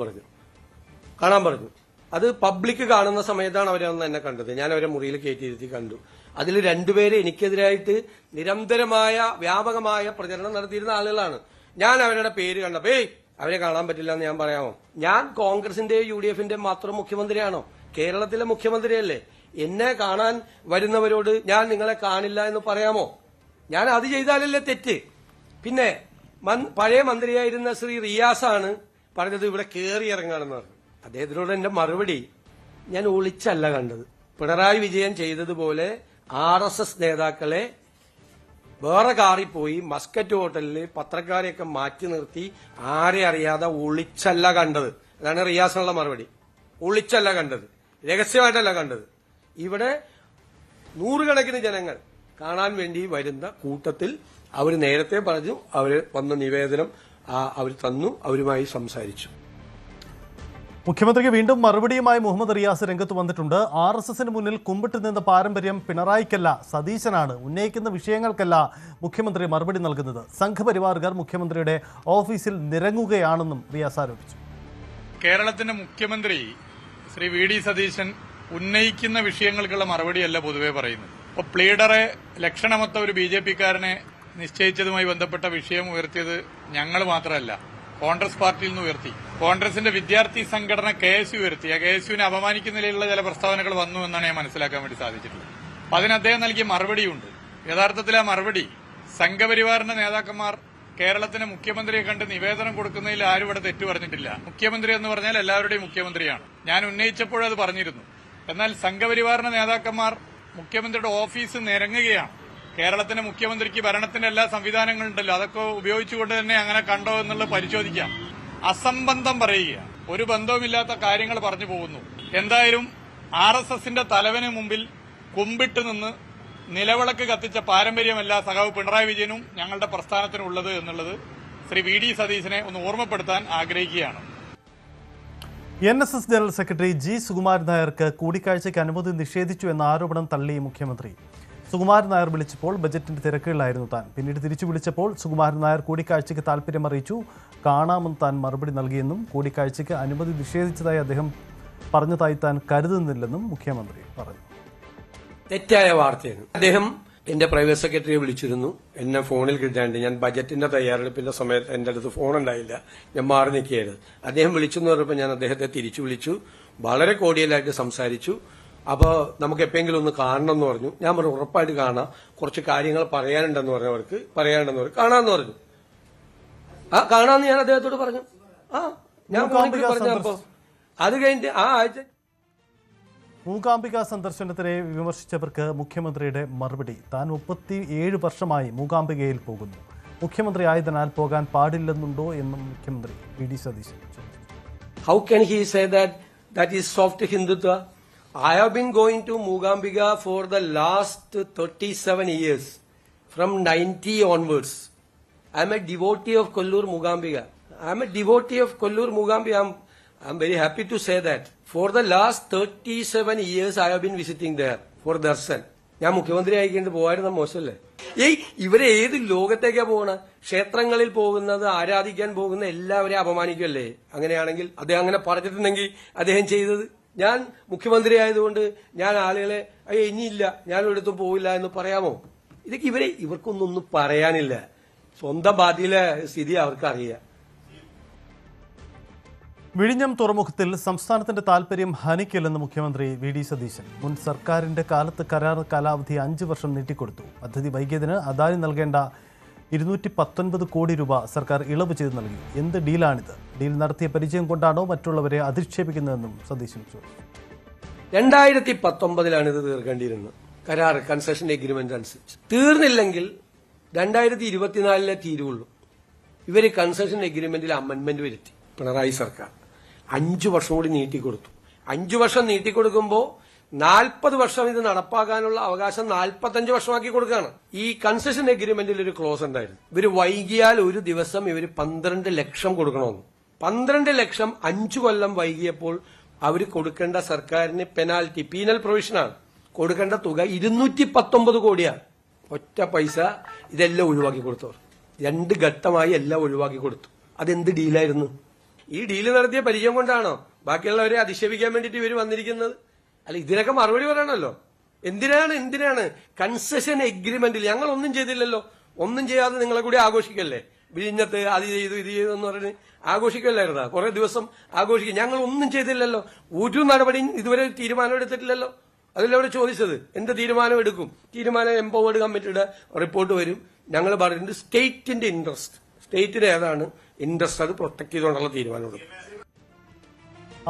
പറഞ്ഞു. അത് പബ്ലിക് കാണുന്ന സമയത്താണ് അവരെ വന്ന് എന്നെ കണ്ടത്. ഞാൻ അവരെ മുറിയിൽ കയറ്റിയിരുത്തി കണ്ടു. അതിൽ 2 പേര് എനിക്കെതിരായിട്ട് നിരന്തരമായ വ്യാപകമായ പ്രചരണം നടത്തിയിരുന്ന ആളുകളാണ്. ഞാൻ അവരുടെ പേര് കണ്ടപ്പോ അവരെ കാണാൻ പറ്റില്ല എന്ന് ഞാൻ പറയാമോ? ഞാൻ കോൺഗ്രസിന്റെ UDFന്റെ മാത്രം മുഖ്യമന്ത്രിയാണോ? കേരളത്തിലെ മുഖ്യമന്ത്രിയല്ലേ? എന്നെ കാണാൻ വരുന്നവരോട് ഞാൻ നിങ്ങളെ കാണില്ല എന്ന് പറയാമോ? ഞാൻ അത് ചെയ്താലല്ലേ തെറ്റ്. പിന്നെ പഴയ മന്ത്രിയായിരുന്ന ശ്രീ റിയാസാണ് പറഞ്ഞത് ഇവിടെ കയറി ഇറങ്ങാണെന്ന് പറഞ്ഞു. അദ്ദേഹത്തിനോട് എന്റെ മറുപടി, ഞാൻ ഒളിച്ചല്ല കണ്ടത്. പിണറായി വിജയൻ ചെയ്തതുപോലെ RSS നേതാക്കളെ വേറെ കാറിൽ പോയി മസ്കറ്റ് ഹോട്ടലിൽ പത്രക്കാരെയൊക്കെ മാറ്റി നിർത്തി ആരെ അറിയാതെ ഒളിച്ചല്ല കണ്ടത്. അതാണ് റിയാസിനുള്ള മറുപടി. ഒളിച്ചല്ല കണ്ടത്, രഹസ്യമായിട്ടല്ല കണ്ടത്. ഇവിടെ 100 കണക്കിന് ജനങ്ങൾ കാണാൻ വേണ്ടി വരുന്ന കൂട്ടത്തിൽ അവർ നേരത്തെ പറഞ്ഞു, അവര് വന്ന നിവേദനം അവർ തന്നു, അവരുമായി സംസാരിച്ചു. മുഖ്യമന്ത്രിക്ക് വീണ്ടും മറുപടിയുമായി മുഹമ്മദ് റിയാസ് രംഗത്ത് വന്നിട്ടുണ്ട്. RSSന് മുന്നിൽ കുമ്പിട്ട് നിന്ന പാരമ്പര്യം പിണറായിക്കല്ല, സതീശനാണ്. ഉന്നയിക്കുന്ന വിഷയങ്ങൾക്കല്ല മുഖ്യമന്ത്രി മറുപടി നൽകുന്നത്. സംഘപരിവാറുകാർ മുഖ്യമന്ത്രിയുടെ ഓഫീസിൽ നിരങ്ങുകയാണെന്നും റിയാസ് ആരോപിച്ചു. കേരളത്തിന്റെ മുഖ്യമന്ത്രി ശ്രീ VD സതീശൻ ഉന്നയിക്കുന്ന വിഷയങ്ങൾക്കുള്ള മറുപടിയല്ല പൊതുവെ പറയുന്നത്. ഇപ്പോൾ പ്ലീഡറെ ലക്ഷണമൊത്ത ഒരു BJPക്കാരനെ നിശ്ചയിച്ചതുമായി ബന്ധപ്പെട്ട വിഷയം ഉയർത്തിയത് ഞങ്ങൾ മാത്രമല്ല, കോൺഗ്രസ് പാർട്ടിയിൽ നിന്ന് ഉയർത്തി. കോൺഗ്രസിന്റെ വിദ്യാർത്ഥി സംഘടന KSU ഉയർത്തി. ആ KSUവിനെ അപമാനിക്കുന്ന നിലയിലുള്ള ചില പ്രസ്താവനകൾ വന്നു എന്നാണ് ഞാൻ മനസ്സിലാക്കാൻ വേണ്ടി സാധിച്ചിട്ടുള്ളത്. അപ്പൊ അതിന് അദ്ദേഹം നൽകിയ മറുപടിയുണ്ട്. യഥാർത്ഥത്തിൽ ആ മറുപടി സംഘപരിവാറിന്റെ നേതാക്കന്മാർ കേരളത്തിന് മുഖ്യമന്ത്രിയെ കണ്ട് നിവേദനം കൊടുക്കുന്നതിൽ ആരും ഇവിടെ തെറ്റു പറഞ്ഞിട്ടില്ല. മുഖ്യമന്ത്രി എന്ന് പറഞ്ഞാൽ എല്ലാവരുടെയും മുഖ്യമന്ത്രിയാണ്. ഞാൻ ഉന്നയിച്ചപ്പോഴത് പറഞ്ഞിരുന്നു. എന്നാൽ സംഘപരിവാറിന്റെ നേതാക്കന്മാർ മുഖ്യമന്ത്രിയുടെ ഓഫീസ് നിരങ്ങുകയാണ്. കേരളത്തിന് മുഖ്യമന്ത്രിക്ക് ഭരണത്തിന്റെ എല്ലാ സംവിധാനങ്ങളുണ്ടല്ലോ, അതൊക്കെ ഉപയോഗിച്ചുകൊണ്ട് തന്നെ അങ്ങനെ കണ്ടോ എന്നുള്ളത് പരിശോധിക്കാം. അസംബന്ധം പറയുക, ഒരു ബന്ധവുമില്ലാത്ത കാര്യങ്ങൾ പറഞ്ഞു പോകുന്നു. എന്തായാലും RSSന്റെ തലവന് മുമ്പിൽ കുമ്പിട്ട് നിന്ന് നിലവിളക്ക് കത്തിച്ച പാരമ്പര്യമല്ല സഖാവ് പിണറായി വിജയനും ഞങ്ങളുടെ പ്രസ്ഥാനത്തിനുള്ളത് എന്നുള്ളത് ശ്രീ VD സതീശനെ ഒന്ന് ഓർമ്മപ്പെടുത്താൻ ആഗ്രഹിക്കുകയാണ്. NSS general secretary G. Sukumaran നായർക്ക് കൂടിക്കാഴ്ചയ്ക്ക് അനുമതി നിഷേധിച്ചു എന്ന ആരോപണം തള്ളി മുഖ്യമന്ത്രി. സുകുമാരൻ നായർ വിളിച്ചപ്പോൾ ബജറ്റിന്റെ തിരക്കുകളിലായിരുന്നു താൻ. പിന്നീട് തിരിച്ചു വിളിച്ചപ്പോൾ സുകുമാരൻ നായർ കൂടിക്കാഴ്ചയ്ക്ക് താൽപര്യം അറിയിച്ചു. കാണാമെന്ന് താൻ മറുപടി നൽകിയെന്നും കൂടിക്കാഴ്ചയ്ക്ക് അനുമതി നിഷേധിച്ചതായി അദ്ദേഹം പറഞ്ഞതായി താൻ കരുതുന്നില്ലെന്നും മുഖ്യമന്ത്രി പറഞ്ഞു. തെറ്റായ വാർത്തയാണ്. അദ്ദേഹം എന്റെ പ്രൈവറ്റ് സെക്രട്ടറിയെ വിളിച്ചിരുന്നു. എന്നെ ഫോണിൽ കിട്ടാണ്ട് ഞാൻ ബജറ്റിന്റെ തയ്യാറെടുപ്പിന്റെ സമയത്ത് എന്റെ അടുത്ത് ഫോൺ ഉണ്ടായില്ല, ഞാൻ മാറി നിൽക്കുകയായിരുന്നു. അദ്ദേഹം വിളിച്ചെന്ന് പറഞ്ഞപ്പോൾ ഞാൻ അദ്ദേഹത്തെ തിരിച്ചു വിളിച്ചു. വളരെ കോടിയലായിട്ട് സംസാരിച്ചു. അപ്പോൾ നമുക്ക് എപ്പോഴെങ്കിലും ഒന്ന് കാണണം എന്ന് പറഞ്ഞു. ഞാൻ പറഞ്ഞു ഉറപ്പായിട്ട് കാണാം, കുറച്ച് കാര്യങ്ങൾ പറയാനുണ്ടെന്ന് പറഞ്ഞവർക്ക് കാണാമെന്ന് പറഞ്ഞു. ആ കാണാമെന്ന് ഞാൻ അദ്ദേഹത്തോട് പറഞ്ഞു. ഞാൻ പറഞ്ഞപ്പോ അത് കഴിഞ്ഞിട്ട് ആ ആഴ്ച മൂകാംബിക സന്ദർശനത്തിനെ വിമർശിച്ചവർക്ക് മുഖ്യമന്ത്രിയുടെ മറുപടി. താൻ 37 വർഷമായി മൂകാംബികയിൽ പോകുന്നു. മുഖ്യമന്ത്രി ആയതിനാൽ പോകാൻ പാടില്ലെന്നുണ്ടോ എന്നും മുഖ്യമന്ത്രി VD Satheesan. How can he say that is soft Hindutva? I have been going to Mookambika for the last 37 years, from 90 onwards. I am a devotee of Kollur Mookambika. I am very happy to say that. For the last 37 years I have been visiting there for darshan. ഞാൻ മുഖ്യമന്ത്രി ആയിക്കൊണ്ട് പോകായിരുന്ന മോശമല്ലേ? ഇവരെ ഏത് ലോകത്തേക്കാ പോകണ? ക്ഷേത്രങ്ങളിൽ പോകുന്നത്, ആരാധിക്കാൻ പോകുന്ന എല്ലാവരെയും അപമാനിക്കുമല്ലേ? അങ്ങനെയാണെങ്കിൽ അദ്ദേഹം അങ്ങനെ പറഞ്ഞിട്ടുണ്ടെങ്കിൽ അദ്ദേഹം ചെയ്തത്, ഞാൻ മുഖ്യമന്ത്രി ആയതുകൊണ്ട് ഞാൻ ആളുകളെ ഇനിയില്ല, ഞാൻ ഒരിടത്തും പോവില്ല എന്ന് പറയാമോ? ഇതൊക്കെ ഇവർക്കൊന്നും പറയാനില്ല. സ്വന്തം ബാധ്യയിലെ സ്ഥിതി അവർക്കറിയാം. വിഴിഞ്ഞം തുറമുഖത്തിൽ സംസ്ഥാനത്തിന്റെ താൽപര്യം ഹനിക്കില്ലെന്ന് മുഖ്യമന്ത്രി VD സതീശൻ. മുൻ സർക്കാരിന്റെ കാലത്ത് കരാർ കാലാവധി 5 വർഷം നീട്ടിക്കൊടുത്തു. പദ്ധതി വൈകിയതിന് അദാനി നൽകേണ്ട 219 കോടി രൂപ സർക്കാർ ഇളവ് ചെയ്ത് നൽകി. എന്ത് ഡീലാണിത്? ഡീൽ നടത്തിയ പരിചയം കൊണ്ടാണോ മറ്റുള്ളവരെ അധിക്ഷേപിക്കുന്നതെന്നും സതീശൻ ചോദിച്ചു. 2019 ഇത് തീർക്കേണ്ടിയിരുന്നത് കരാർ കൺസെഷൻ എഗ്രിമെന്റ് അനുസരിച്ച്. തീർന്നില്ലെങ്കിൽ 2024 തീരുള്ളൂ. ഇവര് കൺസെഷൻ എഗ്രിമെന്റിൽ അമെന്റ്മെന്റ് വരുത്തി പിണറായി സർക്കാർ. 5 വർഷം കൂടി നീട്ടിക്കൊടുത്തു. 5 വർഷം നീട്ടിക്കൊടുക്കുമ്പോൾ 40 വർഷം ഇത് നടപ്പാക്കാനുള്ള അവകാശം 45 വർഷമാക്കി കൊടുക്കുകയാണ്. ഈ കൺസെഷൻ എഗ്രിമെന്റിൽ ഒരു ക്ലോസ് ഉണ്ടായിരുന്നു. ഇവര് വൈകിയാൽ ഒരു ദിവസം ഇവര് 12 ലക്ഷം കൊടുക്കണമെന്ന്. 12 ലക്ഷം 5 കൊല്ലം വൈകിയപ്പോൾ അവര് കൊടുക്കേണ്ട സർക്കാരിന് പെനാൽറ്റി, പീനൽ പ്രൊവിഷനാണ്. കൊടുക്കേണ്ട തുക 219 കോടിയാണ്. ഒറ്റ പൈസ ഇതെല്ലാം ഒഴിവാക്കി കൊടുത്തവർ. 2 ഘട്ടമായി എല്ലാം ഒഴിവാക്കി കൊടുത്തു. അതെന്ത് ഡീലായിരുന്നു? ഈ ഡീല് നടത്തിയ പരിചയം കൊണ്ടാണോ ബാക്കിയുള്ളവരെ അധിക്ഷേപിക്കാൻ വേണ്ടിയിട്ട് ഇവർ വന്നിരിക്കുന്നത്? അല്ല, ഇതിനൊക്കെ മറുപടി പറയണമല്ലോ. എന്തിനാണ് കൺസെഷൻ എഗ്രിമെന്റിൽ ഞങ്ങൾ ഒന്നും ചെയ്തില്ലല്ലോ, ഒന്നും ചെയ്യാതെ നിങ്ങളെ കൂടി ആഘോഷിക്കല്ലേ? വിഴിഞ്ഞത്ത് അത് ചെയ്തു ഇത് ചെയ്തു എന്ന് പറഞ്ഞ് ആഘോഷിക്കല്ലായിരുന്നാ? കുറെ ദിവസം ആഘോഷിക്കും. ഞങ്ങൾ ഒന്നും ചെയ്തില്ലല്ലോ, ഒരു നടപടിയും ഇതുവരെ തീരുമാനം എടുത്തിട്ടില്ലല്ലോ. അതിലവിടെ ചോദിച്ചത് എന്ത് തീരുമാനം എടുക്കും? തീരുമാനം എംപവേർഡ് കമ്മിറ്റിയുടെ റിപ്പോർട്ട് വരും. ഞങ്ങൾ പറയുന്നത് സ്റ്റേറ്റിന്റെ ഇൻട്രസ്റ്റ്, സ്റ്റേറ്റിന് ഏതാണ് ഇൻട്രസ്റ്റ് അത് പ്രൊട്ടക്ട് ചെയ്തുകൊണ്ടുള്ള തീരുമാനമെടുക്കും.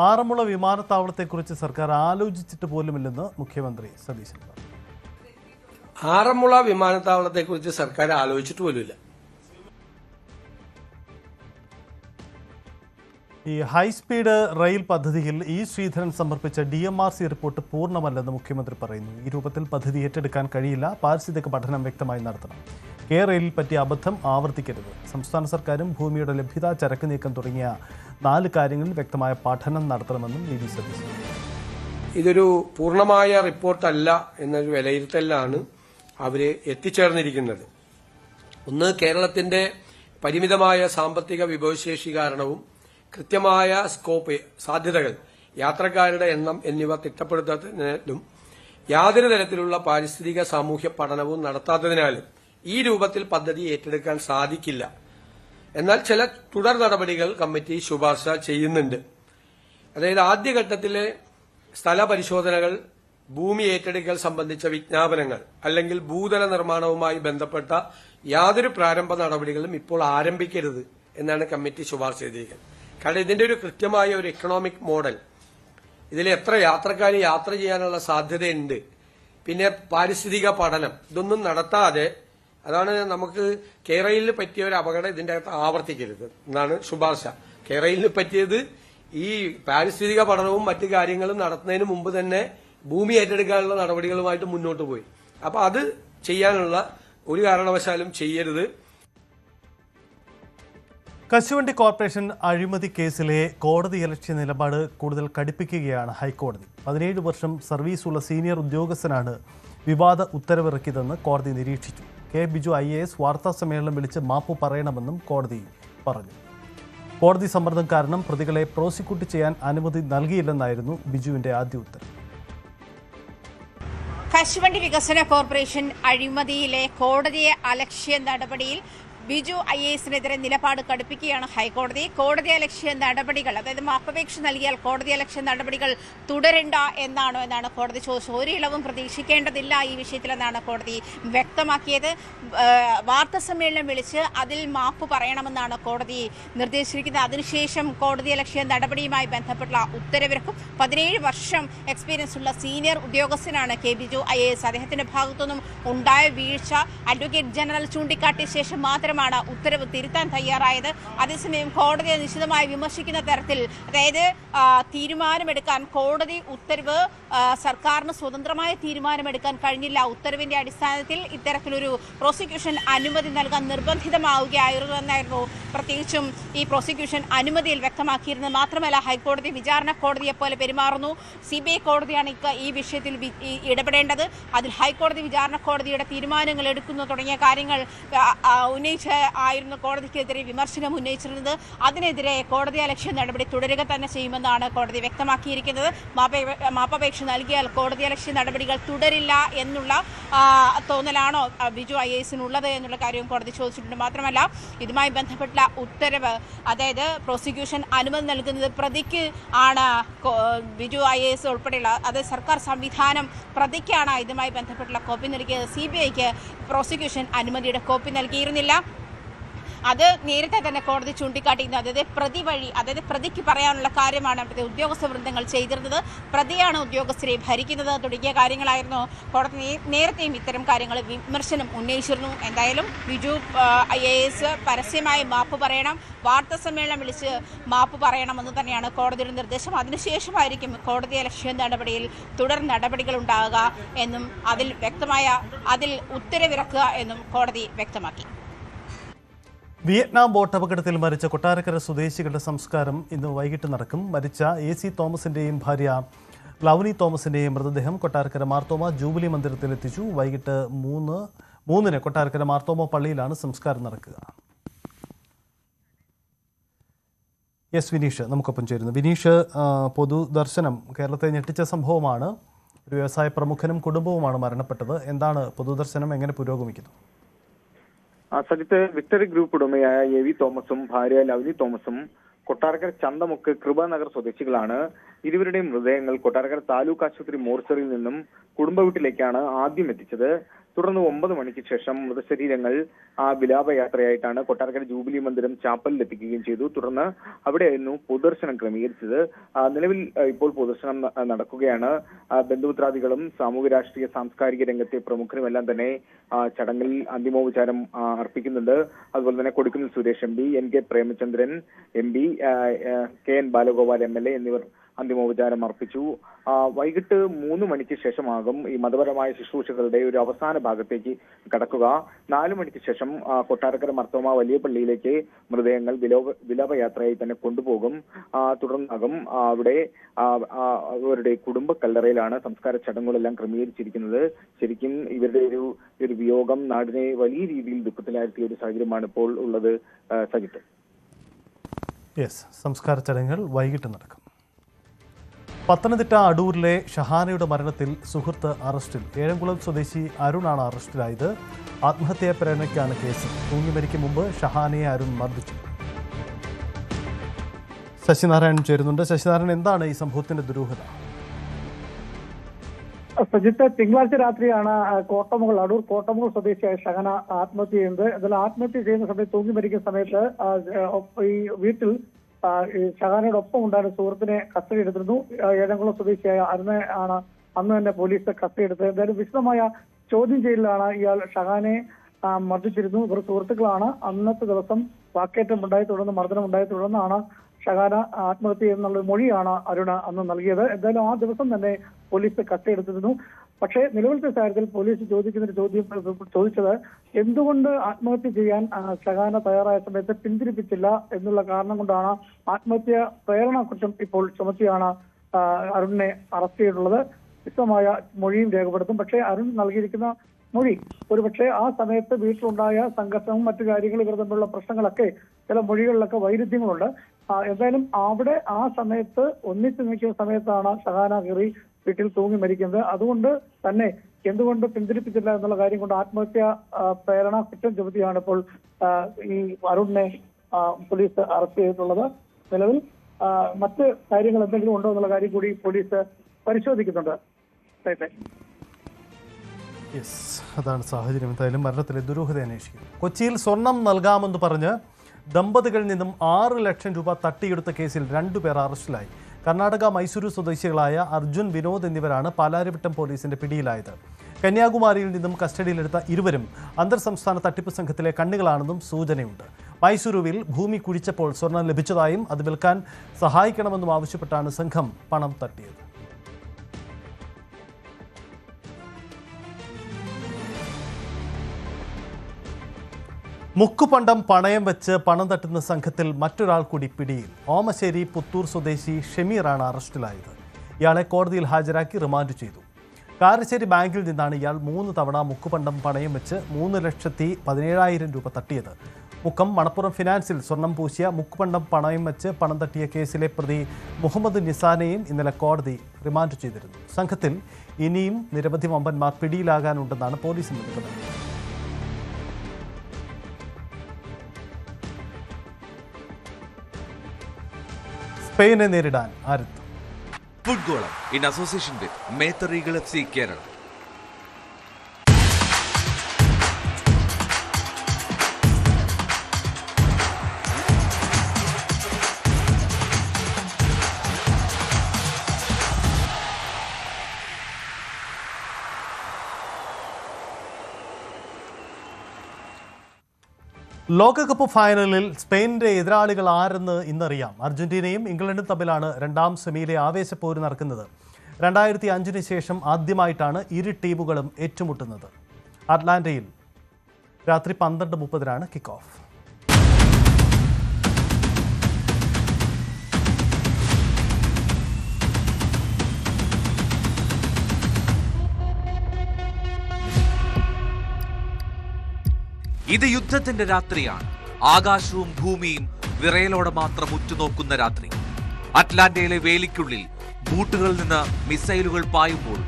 ആറന്മുള വിമാനത്താവളത്തെക്കുറിച്ച് സർക്കാർ ആലോചിച്ചിട്ട് പോലുമില്ലെന്ന് മുഖ്യമന്ത്രി സതീശൻ പറഞ്ഞു. ആറന്മുള വിമാനത്താവളത്തെക്കുറിച്ച് സർക്കാർ ആലോചിച്ചിട്ട് പോലുമില്ല. ഈ ഹൈസ്പീഡ് റെയിൽ പദ്ധതിയിൽ ശ്രീധരൻ സമർപ്പിച്ച DMRC റിപ്പോർട്ട് പൂർണ്ണമല്ലെന്ന് മുഖ്യമന്ത്രി പറയുന്നു. ഈ രൂപത്തിൽ പദ്ധതി ഏറ്റെടുക്കാൻ കഴിയില്ല. പാരിസ്ഥിതിക പഠനം വ്യക്തമായി നടത്തണം. റെയിലിൽ പറ്റിയ അബദ്ധം ആവർത്തിക്കരുത്. സംസ്ഥാന സർക്കാരും ഭൂമിയുടെ ലഭ്യത, ചരക്ക് നീക്കം തുടങ്ങിയ 4 കാര്യങ്ങളിൽ വ്യക്തമായ പഠനം നടത്തണമെന്നും VD സതീശൻ. ഇതൊരു പൂർണ്ണമായ റിപ്പോർട്ടല്ല എന്നൊരു വിലയിരുത്തലാണ് അവര് എത്തിച്ചേർന്നിരിക്കുന്നത്. ഒന്ന്, കേരളത്തിന്റെ പരിമിതമായ സാമ്പത്തിക വിഭവശേഷി കാരണവും കൃത്യമായ സ്കോപ്പ്, സാധ്യതകൾ, യാത്രക്കാരുടെ എണ്ണം എന്നിവ തിട്ടപ്പെടുത്താത്തതിനാലും യാതൊരു തരത്തിലുള്ള പാരിസ്ഥിതിക സാമൂഹ്യ പഠനവും നടത്താത്തതിനാലും ഈ രൂപത്തിൽ പദ്ധതി ഏറ്റെടുക്കാൻ സാധിക്കില്ല. എന്നാൽ ചില തുടർ നടപടികൾ കമ്മിറ്റി ശുപാർശ ചെയ്യുന്നുണ്ട്. അതായത് ആദ്യഘട്ടത്തിലെ സ്ഥല പരിശോധനകൾ ഭൂമി ഏറ്റെടുക്കൽ സംബന്ധിച്ച വിജ്ഞാപനങ്ങൾ അല്ലെങ്കിൽ ഭൂതല നിർമ്മാണവുമായി ബന്ധപ്പെട്ട യാതൊരു പ്രാരംഭ നടപടികളും ഇപ്പോൾ ആരംഭിക്കരുത് എന്നാണ് കമ്മിറ്റി ശുപാർശ ചെയ്തിരിക്കുന്നത്. കാരണം ഇതിന്റെ ഒരു കൃത്യമായ ഒരു എക്കണോമിക് മോഡൽ, ഇതിൽ എത്ര യാത്രക്കാർ യാത്ര ചെയ്യാനുള്ള സാധ്യതയുണ്ട്, പിന്നെ പാരിസ്ഥിതിക പഠനം, ഇതൊന്നും നടത്താതെ, അതാണ് നമുക്ക് കേരളയിൽ പറ്റിയ ഒരു അപകടം ഇതിന്റെ അകത്ത് ആവർത്തിക്കരുത് എന്നാണ് ശുപാർശ. കേരളയിൽ പറ്റിയത് ഈ പാരിസ്ഥിതിക പഠനവും മറ്റു കാര്യങ്ങളും നടത്തുന്നതിന് മുമ്പ് തന്നെ ഭൂമി ഏറ്റെടുക്കാനുള്ള നടപടികളുമായിട്ട് മുന്നോട്ട് പോയി. അപ്പൊ അത് ചെയ്യാനുള്ള ഒരു കാരണവശാലും ചെയ്യരുത്. കശുവണ്ടി കോർപ്പറേഷൻ അഴിമതി കേസിലെ കോടതിയലക്ഷ്യ നിലപാട് കൂടുതൽ കടുപ്പിക്കുകയാണ് ഹൈക്കോടതി. 17 വർഷം സർവീസുള്ള സീനിയർ ഉദ്യോഗസ്ഥനാണ് വിവാദ ഉത്തരവിറക്കിയതെന്ന് കോടതി നിരീക്ഷിച്ചു. കെ ബിജു IAS വാർത്താസമ്മേളനം വിളിച്ച് മാപ്പ് പറയണമെന്നും കോടതി പറഞ്ഞു. കോടതി സമ്മർദ്ദം കാരണം പ്രതികളെ പ്രോസിക്യൂട്ട് ചെയ്യാൻ അനുമതി നൽകിയില്ലെന്നായിരുന്നു ബിജുവിന്റെ ആദ്യ ഉത്തരവ്. കശുവണ്ടി വികസന കോർപ്പറേഷൻ അഴിമതിയിലെ കോടതിയെ അലക്ഷ്യ നടപടിയിൽ ബിജു IASനെതിരെ നിലപാട് കടുപ്പിക്കുകയാണ് ഹൈക്കോടതി. കോടതിയലക്ഷ്യ നടപടികൾ, അതായത് മാപ്പപേക്ഷ നൽകിയാൽ കോടതിയലക്ഷ്യ നടപടികൾ തുടരണ്ട എന്നാണ് കോടതി ചോദിച്ചത്. ഒരു ഇളവും പ്രതീക്ഷിക്കേണ്ടതില്ല ഈ വിഷയത്തിലെന്നാണ് കോടതി വ്യക്തമാക്കിയത്. വാർത്താസമ്മേളനം വിളിച്ച് അതിൽ മാപ്പ് പറയണമെന്നാണ് കോടതി നിർദ്ദേശിച്ചിരിക്കുന്നത്. അതിനുശേഷം കോടതിയലക്ഷ്യ നടപടിയുമായി ബന്ധപ്പെട്ടുള്ള ഉത്തരവിറക്കും. 17 വർഷം എക്സ്പീരിയൻസ് ഉള്ള സീനിയർ ഉദ്യോഗസ്ഥനാണ് കെ ബിജു IAS. അദ്ദേഹത്തിന്റെ ഭാഗത്തുനിന്നും ഉണ്ടായ വീഴ്ച അഡ്വക്കേറ്റ് ജനറൽ ചൂണ്ടിക്കാട്ടിയ ശേഷം മാത്രം ഉത്തരവ് തിരുത്താൻ തയ്യാറായത്. അതേസമയം കോടതിയെ നിശിതമായി വിമർശിക്കുന്ന തരത്തിൽ, അതായത് തീരുമാനമെടുക്കാൻ കോടതി ഉത്തരവ് സർക്കാരിന് സ്വതന്ത്രമായ തീരുമാനമെടുക്കാൻ കഴിഞ്ഞില്ല. ഉത്തരവിന്റെ അടിസ്ഥാനത്തിൽ ഇത്തരത്തിലൊരു പ്രോസിക്യൂഷൻ അനുമതി നൽകാൻ നിർബന്ധിതമാവുകയായിരുന്നു എന്നായിരുന്നു പ്രത്യേകിച്ചും ഈ പ്രോസിക്യൂഷൻ അനുമതിയിൽ വ്യക്തമാക്കിയിരുന്നത്. മാത്രമല്ല, ഹൈക്കോടതി വിചാരണ കോടതിയെ പോലെ പെരുമാറുന്നു. CBI കോടതിയാണ് ഈ വിഷയത്തിൽ ഇടപെടേണ്ടത്. അതിൽ ഹൈക്കോടതി വിചാരണ കോടതിയുടെ തീരുമാനങ്ങൾ എടുക്കുന്നു തുടങ്ങിയ കാര്യങ്ങൾ ആയിരുന്നു കോടതിക്കെതിരെ വിമർശനം ഉന്നയിച്ചിരുന്നത്. അതിനെതിരെ കോടതിയലക്ഷ്യ നടപടി തുടരുക തന്നെ ചെയ്യുമെന്നാണ് കോടതി വ്യക്തമാക്കിയിരിക്കുന്നത്. മാപ്പപേക്ഷ നൽകിയാൽ കോടതിയലക്ഷ്യ നടപടികൾ തുടരില്ല എന്നുള്ള തോന്നലാണോ ബിജു IASനുള്ളത് എന്നുള്ള കാര്യവും കോടതി ചോദിച്ചിട്ടുണ്ട്. മാത്രമല്ല, ഇതുമായി ബന്ധപ്പെട്ട ഉത്തരവ്, അതായത് പ്രോസിക്യൂഷൻ അനുമതി നൽകുന്നത് പ്രതിക്ക് ആണ്, ബിജു IAS ഉൾപ്പെടെയുള്ള അതായത് സർക്കാർ സംവിധാനം പ്രതിക്കാണ് ഇതുമായി ബന്ധപ്പെട്ടുള്ള കോപ്പി നൽകിയത്. CBIക്ക് പ്രോസിക്യൂഷൻ അനുമതിയുടെ കോപ്പി നൽകിയിരുന്നില്ല. അത് നേരത്തെ തന്നെ കോടതി ചൂണ്ടിക്കാട്ടിയിരുന്നു. അതായത് പ്രതി വഴി, അതായത് പ്രതിക്ക് പറയാനുള്ള കാര്യമാണ് അവിടുത്തെ ഉദ്യോഗസ്ഥ വൃന്ദങ്ങൾ ചെയ്തിരുന്നത്, പ്രതിയാണ് ഉദ്യോഗസ്ഥരെ ഭരിക്കുന്നത് തുടങ്ങിയ കാര്യങ്ങളായിരുന്നു കോടതി നേരത്തെയും ഇത്തരം കാര്യങ്ങൾ വിമർശനം ഉന്നയിച്ചിരുന്നു. എന്തായാലും ബിജു IAS പരസ്യമായി മാപ്പ് പറയണം, വാർത്താ സമ്മേളനം വിളിച്ച് മാപ്പ് പറയണമെന്ന് തന്നെയാണ് കോടതിയുടെ നിർദ്ദേശം. അതിനുശേഷമായിരിക്കും കോടതിയലക്ഷ്യ നടപടിയിൽ തുടർ നടപടികൾ ഉണ്ടാകുക എന്നും അതിൽ ഉത്തരവിറക്കുക എന്നും കോടതി വ്യക്തമാക്കി. വിയറ്റ്നാം ബോട്ട് അപകടത്തിൽ മരിച്ച കൊട്ടാരക്കര സ്വദേശികളുടെ സംസ്കാരം ഇന്ന് വൈകിട്ട് നടക്കും. മരിച്ച AC തോമസിന്റെയും ഭാര്യ ലവ്നി തോമസിന്റെയും മൃതദേഹം കൊട്ടാരക്കര മാർത്തോമ ജൂബിലി മന്ദിരത്തിലെത്തിച്ചു. വൈകിട്ട് 3-ന് കൊട്ടാരക്കര മാർത്തോമ പള്ളിയിലാണ് സംസ്കാരം നടക്കുക. വിനീഷ് നമുക്കൊപ്പം ചേരുന്നു. വിനീഷ്, പൊതുദർശനം കേരളത്തെ ഞെട്ടിച്ച സംഭവമാണ്. ഒരു വ്യവസായ പ്രമുഖനും കുടുംബവുമാണ് മരണപ്പെട്ടത്. എന്താണ് പൊതുദർശനം, എങ്ങനെ പുരോഗമിക്കുന്നു? സജിത്ത്, വിക്ടറി ഗ്രൂപ്പ് ഉടമയായ AV തോമസും ഭാര്യ ലവ്ലി തോമസും കൊട്ടാരക്കര ചന്തമുക്ക് കൃപാനഗർ സ്വദേശികളാണ്. ഇരുവരുടെയും മൃതദേഹങ്ങൾ കൊട്ടാരക്കര താലൂക്ക് ആശുപത്രി മോർച്ചറിയിൽ നിന്നും കുടുംബ വീട്ടിലേക്കാണ് ആദ്യം എത്തിച്ചത്. തുടർന്ന് 9 മണിക്ക് ശേഷം മൃതശരീരങ്ങൾ വിലാപയാത്രയായിട്ടാണ് കൊട്ടാരക്കര ജൂബിലി മന്ദിരം ചാപ്പലിൽ എത്തിക്കുകയും ചെയ്തു. തുടർന്ന് അവിടെയായിരുന്നു പൊതുദർശനം ക്രമീകരിച്ചത്. നിലവിൽ ഇപ്പോൾ പൊതുദർശനം നടക്കുകയാണ്. ബന്ധുമിത്രാദികളും സാമൂഹ്യ രാഷ്ട്രീയ സാംസ്കാരിക രംഗത്തെ പ്രമുഖരുമെല്ലാം തന്നെ ചടങ്ങിൽ അന്തിമോപചാരം അർപ്പിക്കുന്നുണ്ട്. അതുപോലെ തന്നെ Kodikunnil Suresh MP, NK Premachandran MP, KN Balagopal MLA എന്നിവർ അന്തിമോപചാരം അർപ്പിച്ചു. വൈകിട്ട് 3 മണിക്ക് ശേഷമാകും ഈ മതപരമായ ശുശ്രൂഷകളുടെ ഒരു അവസാന ഭാഗത്തേക്ക് കടക്കുക. 4 മണിക്ക് ശേഷം കൊട്ടാരക്കര മർത്തോമ വലിയ പള്ളിയിലേക്ക് മൃതദേഹങ്ങൾ വിലാപയാത്രയായി തന്നെ കൊണ്ടുപോകും. തുടർന്നാകും അവിടെ അവരുടെ കുടുംബ കല്ലറയിലാണ് സംസ്കാര ചടങ്ങുകളെല്ലാം ക്രമീകരിച്ചിരിക്കുന്നത്. ശരിക്കും ഇവരുടെ ഒരു വിയോഗം നാടിനെ വലിയ രീതിയിൽ ദുഃഖത്തിലാഴ്ത്തിയ ഒരു സാഹചര്യമാണ് ഇപ്പോൾ ഉള്ളത്. സജിത്ത്, സംസ്കാര ചടങ്ങുകൾ വൈകിട്ട് നടക്കും. പത്തനംതിട്ട അടൂരിലെ ഷഹാനയുടെ മരണത്തിൽ സുഹൃത്ത് അറസ്റ്റിൽ. ഏഴംകുളം സ്വദേശി അരുണാണ് അറസ്റ്റിലായത്. ആത്മഹത്യാ പ്രേരണയ്ക്കാണ് കേസ്. തൂങ്ങി മരിക്കും മുമ്പ് ഷഹാനയെ അരുൺ മർദ്ദിച്ചു. ശശിനാരായണൻ ചേരുന്നുണ്ട്. ശശിനാരായണൻ, എന്താണ് ഈ സംഭവത്തിന്റെ ദുരൂഹത? സജിത്ത്, തിങ്കളാഴ്ച രാത്രിയാണ് കോട്ടമുകൾ അടൂർ കോട്ടമുകൾ സ്വദേശിയായ ഷഹന ആത്മഹത്യ ചെയ്യുന്നത്. എന്നാലും ആത്മഹത്യ ചെയ്യുന്ന സമയത്ത് തൂങ്ങി മരിക്കുന്ന സമയത്ത് ഈ വീട്ടിൽ ഷഹാനയോടൊപ്പം ഉണ്ടായിരുന്ന സുഹൃത്തിനെ കസ്റ്റഡി എടുത്തിരുന്നു. ഏഴംകുളം സ്വദേശിയായ അരുണെ ആണ് അന്ന് തന്നെ പോലീസ് കസ്റ്റഡി എടുത്തത്. എന്തായാലും വിശദമായ ചോദ്യം ചെയ്യലിലാണ് ഇയാൾ ഷഹാനെ മർദ്ദിച്ചിരുന്നു. ഇവർ സുഹൃത്തുക്കളാണ്. അന്നത്തെ ദിവസം വാക്കേറ്റം ഉണ്ടായി തുടർന്ന് മർദ്ദനം ഉണ്ടായി തുടർന്നാണ് ഷഹാന ആത്മഹത്യ എന്നുള്ള മൊഴിയാണ് അരുണ അന്ന് നൽകിയത്. എന്തായാലും ആ ദിവസം തന്നെ പോലീസ് കസ്റ്റഡി എടുത്തിരുന്നു. പക്ഷേ നിലവിലത്തെ സാഹചര്യത്തിൽ പോലീസ് ചോദിച്ചത് എന്തുകൊണ്ട് ആത്മഹത്യ ചെയ്യാൻ ഷഹാന തയ്യാറായ സമയത്ത് പിന്തിരിപ്പിച്ചില്ല എന്നുള്ള കാരണം കൊണ്ടാണ് ആത്മഹത്യ പ്രേരണ കുറ്റം ഇപ്പോൾ ചുമത്തിയാണ് അരുണിനെ അറസ്റ്റ് ചെയ്തിട്ടുള്ളത്. വിശദമായ മൊഴിയും രേഖപ്പെടുത്തും. പക്ഷേ അരുൺ നൽകിയിരിക്കുന്ന മൊഴി ഒരുപക്ഷെ ആ സമയത്ത് വീട്ടിലുണ്ടായ സംഘർഷവും മറ്റു കാര്യങ്ങളും ഇവർ തമ്മിലുള്ള പ്രശ്നങ്ങളൊക്കെ ചില മൊഴികളിലൊക്കെ വൈരുദ്ധ്യങ്ങളുണ്ട്. എന്തായാലും അവിടെ ആ സമയത്ത് ഒന്നിച്ചു നിൽക്കുന്ന സമയത്താണ് ഷഹാന കയറി വീട്ടിൽ തൂങ്ങി മരിക്കുന്നത്. അതുകൊണ്ട് തന്നെ എന്തുകൊണ്ട് പിന്തിരിപ്പിച്ചില്ല എന്നുള്ള കാര്യം കൊണ്ട് ആത്മഹത്യ പ്രേരണ കുറ്റം ചുമത്തിയാണ് ഇപ്പോൾ ഈ അരുണിനെ പോലീസ് അറസ്റ്റ് ചെയ്തിട്ടുള്ളത്. നിലവിൽ മറ്റ് കാര്യങ്ങൾ എന്തെങ്കിലും ഉണ്ടോ എന്നുള്ള കാര്യം കൂടി പോലീസ് പരിശോധിക്കുന്നുണ്ട്. അതാണ് സാഹചര്യം. എന്തായാലും മരണത്തിലെ ദുരൂഹത അന്വേഷിക്കും. കൊച്ചിയിൽ സ്വർണം നൽകാമെന്ന് പറഞ്ഞ് ദമ്പതികളിൽ നിന്നും 6 ലക്ഷം രൂപ തട്ടിയെടുത്ത കേസിൽ 2 പേർ അറസ്റ്റിലായി. കർണാടക മൈസൂരു സ്വദേശികളായ അർജുൻ, വിനോദ് എന്നിവരാണ് പാലാരിവട്ടം പോലീസിന്റെ പിടിയിലായത്. കന്യാകുമാരിയിൽ നിന്നും കസ്റ്റഡിയിലെടുത്ത ഇരുവരും അന്തർ സംസ്ഥാന തട്ടിപ്പ് സംഘത്തിലെ കണ്ണികളാണെന്നും സൂചനയുണ്ട്. മൈസൂരുവിൽ ഭൂമി കുഴിച്ചപ്പോൾ സ്വർണം ലഭിച്ചതായും അത് വിൽക്കാൻ സഹായിക്കണമെന്നും ആവശ്യപ്പെട്ടാണ് സംഘം പണം തട്ടിയത്. മുക്കുപണ്ടം പണയം വെച്ച് പണം തട്ടുന്ന സംഘത്തിൽ മറ്റൊരാൾ കൂടി പിടിയിൽ. ഓമശ്ശേരി പുത്തൂർ സ്വദേശി ഷമീറാണ് അറസ്റ്റിലായത്. ഇയാളെ കോടതിയിൽ ഹാജരാക്കി റിമാൻഡ് ചെയ്തു. കാരശ്ശേരി ബാങ്കിൽ നിന്നാണ് ഇയാൾ 3 തവണ മുക്കുപണ്ടം പണയം വെച്ച് 3,17,000 രൂപ തട്ടിയത്. മുക്കം മണപ്പുറം ഫിനാൻസിൽ സ്വർണം പൂശിയ മുക്കുപണ്ടം പണയം വെച്ച് പണം തട്ടിയ കേസിലെ പ്രതി മുഹമ്മദ് നിസാനെയും ഇന്നലെ കോടതി റിമാൻഡ് ചെയ്തിരുന്നു. സംഘത്തിൽ ഇനിയും നിരവധി വമ്പന്മാർ പിടിയിലാകാനുണ്ടെന്നാണ് പോലീസിന്റെ നിഗമനം. സ്പെയിനെ നേരിടാൻ ആരത്ത്. ഫുട്ഗോളം in association with Methar eagle FC Kerala. ലോകകപ്പ് ഫൈനലിൽ സ്പെയിനിന്റെ എതിരാളികൾ ആരെന്ന് ഇന്നറിയാം. അർജന്റീനയും ഇംഗ്ലണ്ടും തമ്മിലാണ് രണ്ടാം സെമിയിലെ ആവേശപ്പോര് നടക്കുന്നത്. 2005 ശേഷം ആദ്യമായിട്ടാണ് ഇരു ടീമുകളും ഏറ്റുമുട്ടുന്നത്. അറ്റ്ലാന്റയിൽ രാത്രി 12:30 കിക്ക് ഓഫ്. ഇത് യുദ്ധത്തിന്റെ രാത്രിയാണ്. ആകാശവും ഭൂമിയും വിറയലോടെ മാത്രം ഉറ്റുനോക്കുന്ന രാത്രി. അറ്റ്ലാന്റയിലെ വേലിക്കുള്ളിൽ ബൂട്ടുകളിൽ നിന്ന് മിസൈലുകൾ പായുമ്പോൾ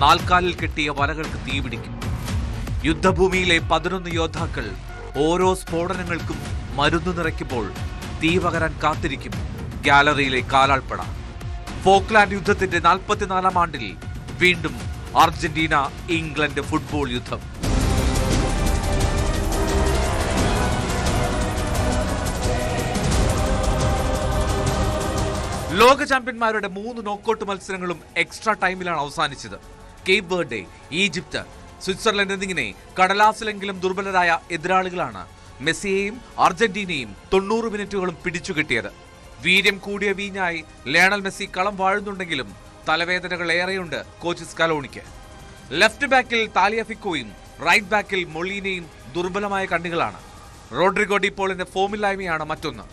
നാൽക്കാലിൽ കെട്ടിയ വലകൾക്ക് തീപിടിക്കും. യുദ്ധഭൂമിയിലെ 11 യോദ്ധാക്കൾ ഓരോ സ്ഫോടനങ്ങൾക്കും മരുന്ന് നിറയ്ക്കുമ്പോൾ തീ പകരാൻ കാത്തിരിക്കും ഗാലറിയിലെ കാലാൾപ്പട. ഫോക്ലാൻഡ് യുദ്ധത്തിന്റെ 44-ാം ആണ്ടിൽ വീണ്ടും അർജന്റീന ഇംഗ്ലണ്ട് ഫുട്ബോൾ യുദ്ധം. ലോക ചാമ്പ്യന്മാരുടെ 3 നോക്കൌട്ട് മത്സരങ്ങളും എക്സ്ട്രാ ടൈമിലാണ് അവസാനിച്ചത്. കേപ്പ് വെർഡെ, ഈജിപ്ത്, സ്വിറ്റ്സർലൻഡ് എന്നിങ്ങനെ കടലാസിലെങ്കിലും ദുർബലരായ എതിരാളികളാണ് മെസ്സിയെയും അർജന്റീനയും 90 മിനിറ്റുകളും പിടിച്ചുകെട്ടിയത്. വീര്യം കൂടിയ വീഞ്ഞായി ലയണൽ മെസ്സി കളം വാഴുന്നുണ്ടെങ്കിലും തലവേദനകൾ ഏറെയുണ്ട് കോച്ച് സ്കലോണിക്ക്. ലെഫ്റ്റ് ബാക്കിൽ താലിയഫിക്കോയും റൈറ്റ് ബാക്കിൽ മൊളീനയും ദുർബലമായ കണ്ണികളാണ്. റോഡ്രിഗോ ഡിപോളിന്റെ ഫോമില്ലായ്മയാണ് മറ്റൊന്ന്.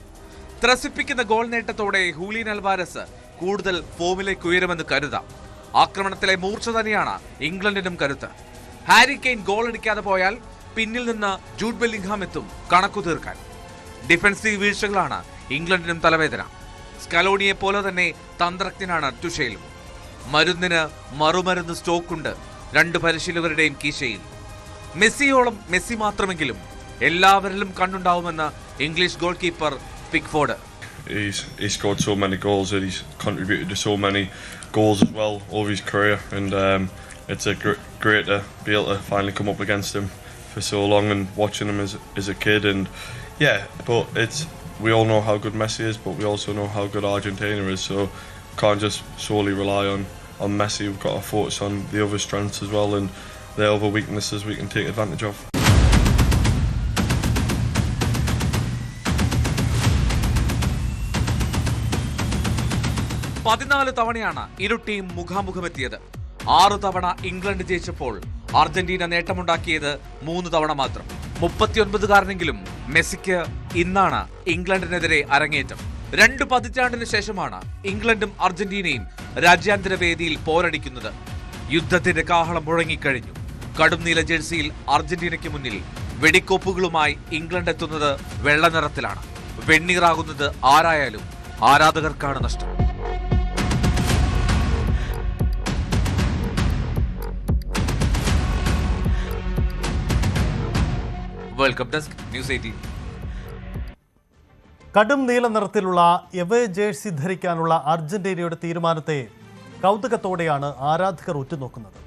ത്രസിപ്പിക്കുന്ന ഗോൾ നേട്ടത്തോടെ ഹൂലിയൻ അൽവാരസ് കൂടുതൽ ഫോമിലേക്ക് ഉയരുമെന്ന് കരുതാം. ആക്രമണത്തിലെ മൂർച്ച തന്നെയാണ് ഇംഗ്ലണ്ടിനും കരുത്ത്. ഹാരി കെയ്ൻ ഗോൾ അടിക്കാതെ പോയാൽ പിന്നിൽ നിന്ന് ജൂഡ് ബെല്ലിംഗ്ഹാം എത്തും കണക്കു തീർക്കാൻ. ഡിഫൻസീവ് വീഴ്ചകളാണ് ഇംഗ്ലണ്ടിനും തലവേദന. സ്കലോണിയെ പോലെ തന്നെ തന്ത്രജ്ഞനാണ് ടുഷേലും. മരുന്നിന് മറുമരുന്ന് സ്റ്റോക്കുണ്ട് 2 പരിശീലകരുടെയും കീശയിൽ. മെസ്സിയോളം മെസ്സി മാത്രമെങ്കിലും എല്ലാവരിലും കണ്ണുണ്ടാവുമെന്ന് English goalkeeper Pickford. He's scored so many goals and he's contributed to so many goals as well over his career, and it's great to be able to finally come up against him for so long and watching him as a kid. And yeah, but we all know how good Messi is, but we also know how good Argentina is. So can't just solely rely on Messi. We've got to focus on the other strengths as well, and the other weaknesses we can take advantage of. തവണയാണ് ഇരു team മുഖാമുഖമെത്തിയത്. 6 തവണ England ജയിച്ചപ്പോൾ Argentina നേട്ടമുണ്ടാക്കിയത് 3 തവണ മാത്രം. 39കാരനെങ്കിലും മെസ്സിക്ക് ഇന്നാണ് ഇംഗ്ലണ്ടിനെതിരെ അരങ്ങേറ്റം. 2 പതിറ്റാണ്ടിന് ശേഷമാണ് ഇംഗ്ലണ്ടും അർജന്റീനയും രാജ്യാന്തര വേദിയിൽ പോരടിക്കുന്നത്. യുദ്ധത്തിന്റെ കാഹളം മുഴങ്ങിക്കഴിഞ്ഞു. കടും നീല ജേഴ്സിയിൽ അർജന്റീനയ്ക്ക് മുന്നിൽ വെടിക്കോപ്പുകളുമായി ഇംഗ്ലണ്ട് എത്തുന്നത് വെള്ള നിറത്തിലാണ്. വെണ്ണീറാകുന്നത് ആരായാലും ആരാധകർക്കാണ് നഷ്ടം. Welcome desk news 18. കടും നീല നിറത്തിലുള്ള എവേ ജേഴ്സി ധരിക്കാനുള്ള അർജന്റീനയുടെ തീരുമാനത്തെ കൗതുകത്തോടെയാണ് ആരാധകർ ഉറ്റുനോക്കുന്നത്.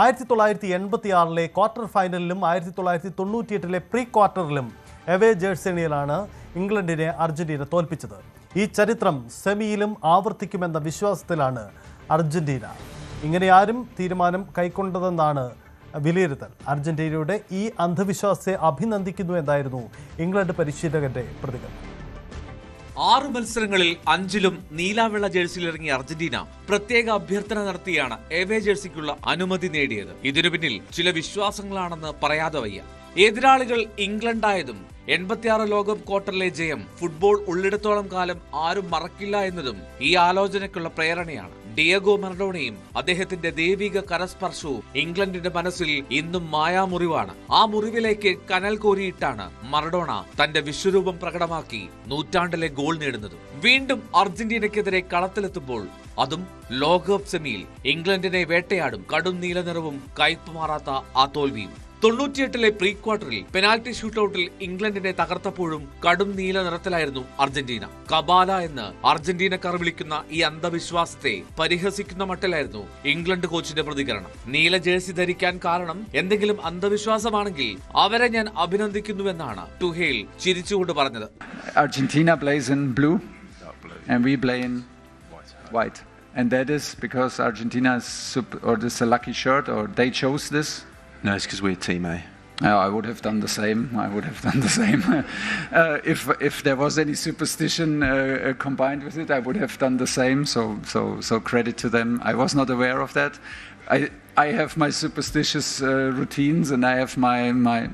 1986 ക്വാർട്ടർ ഫൈനലിലും 1998 പ്രീ ക്വാർട്ടറിലും എവേ ജേഴ്സിയിലാണ് ഇംഗ്ലണ്ടിനെ അർജന്റീന തോൽപ്പിച്ചത്. ഈ ചരിത്രം സെമിയിലും ആവർത്തിക്കുമെന്ന വിശ്വാസത്തിലാണ് അർജന്റീന. ഇങ്ങനെ ആരും തീരുമാനം കൈക്കൊണ്ടതെന്നാണ് വിലയിരുത്തൽ. അർജന്റീനയുടെ ഈ അന്ധവിശ്വാസത്തെ അഭിനന്ദിക്കുന്നു എന്നായിരുന്നു ഇംഗ്ലണ്ട് പരിശീലകന്റെ പ്രതികരണം. 6 മത്സരങ്ങളിൽ 5ലും നീലാവെള്ള ജേഴ്സിയിലിറങ്ങിയ അർജന്റീന പ്രത്യേക അഭ്യർത്ഥന നടത്തിയാണ് എവേ ജേഴ്സിക്കുള്ള അനുമതി നേടിയത്. ഇതിനു പിന്നിൽ ചില വിശ്വാസങ്ങളാണെന്ന് പറയാതെ വയ്യ. എതിരാളികൾ ഇംഗ്ലണ്ടായതും 86 ലോകകപ്പ് ക്വാർട്ടറിലെ ജയം ഫുട്ബോൾ ഉള്ളിടത്തോളം കാലം ആരും മറക്കില്ല എന്നതും ഈ ആലോചനയ്ക്കുള്ള പ്രേരണയാണ്. ഡിയഗോ മറഡോണയും അദ്ദേഹത്തിന്റെ ദൈവിക കരസ്പർശവും ഇംഗ്ലണ്ടിന്റെ മനസ്സിൽ ഇന്നും മായാമുറിവാണ്. ആ മുറിവിലേക്ക് കനൽ കോരിയിട്ടാണ് മറഡോണ തന്റെ വിശ്വരൂപം പ്രകടമാക്കി നൂറ്റാണ്ടിലെ ഗോൾ നേടുന്നത്. വീണ്ടും അർജന്റീനയ്ക്കെതിരെ കളത്തിലെത്തുമ്പോൾ അതും ലോകകപ്പ് സെമിയിൽ ഇംഗ്ലണ്ടിനെ വേട്ടയാടും കടും നീല നിറവും കയ്പുമാറാത്ത ആ തോൽവിയും. 98 പ്രീ ക്വാർട്ടറിൽ പെനാൽറ്റി ഷൂട്ടൌട്ടിൽ ഇംഗ്ലണ്ടിനെ തകർത്തപ്പോഴും കടും നീല നിറത്തിലായിരുന്നു അർജന്റീന. കബാല എന്ന് അർജന്റീനക്കാർ വിളിക്കുന്ന ഈ അന്ധവിശ്വാസത്തെ പരിഹസിക്കുന്ന മട്ടിലായിരുന്നു ഇംഗ്ലണ്ട് കോച്ചിന്റെ പ്രതികരണം. നീല ജേഴ്സി ധരിക്കാൻ കാരണം എന്തെങ്കിലും അന്ധവിശ്വാസമാണെങ്കിൽ അവരെ ഞാൻ അഭിനന്ദിക്കുന്നുവെന്നാണ് ടുഹേൽ ചിരിച്ചുകൊണ്ട് പറഞ്ഞത്. Argentina plays in blue and we play in white, and that is because Argentina is this is a lucky shirt, or they chose this. No, it's because we're Team A. I would have done the same. If there was any superstition combined with it, I would have done the same. So credit to them. I was not aware of that. I have my superstitious routines, and I have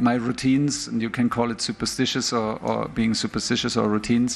my routines, and you can call it superstitious or being superstitious or routines.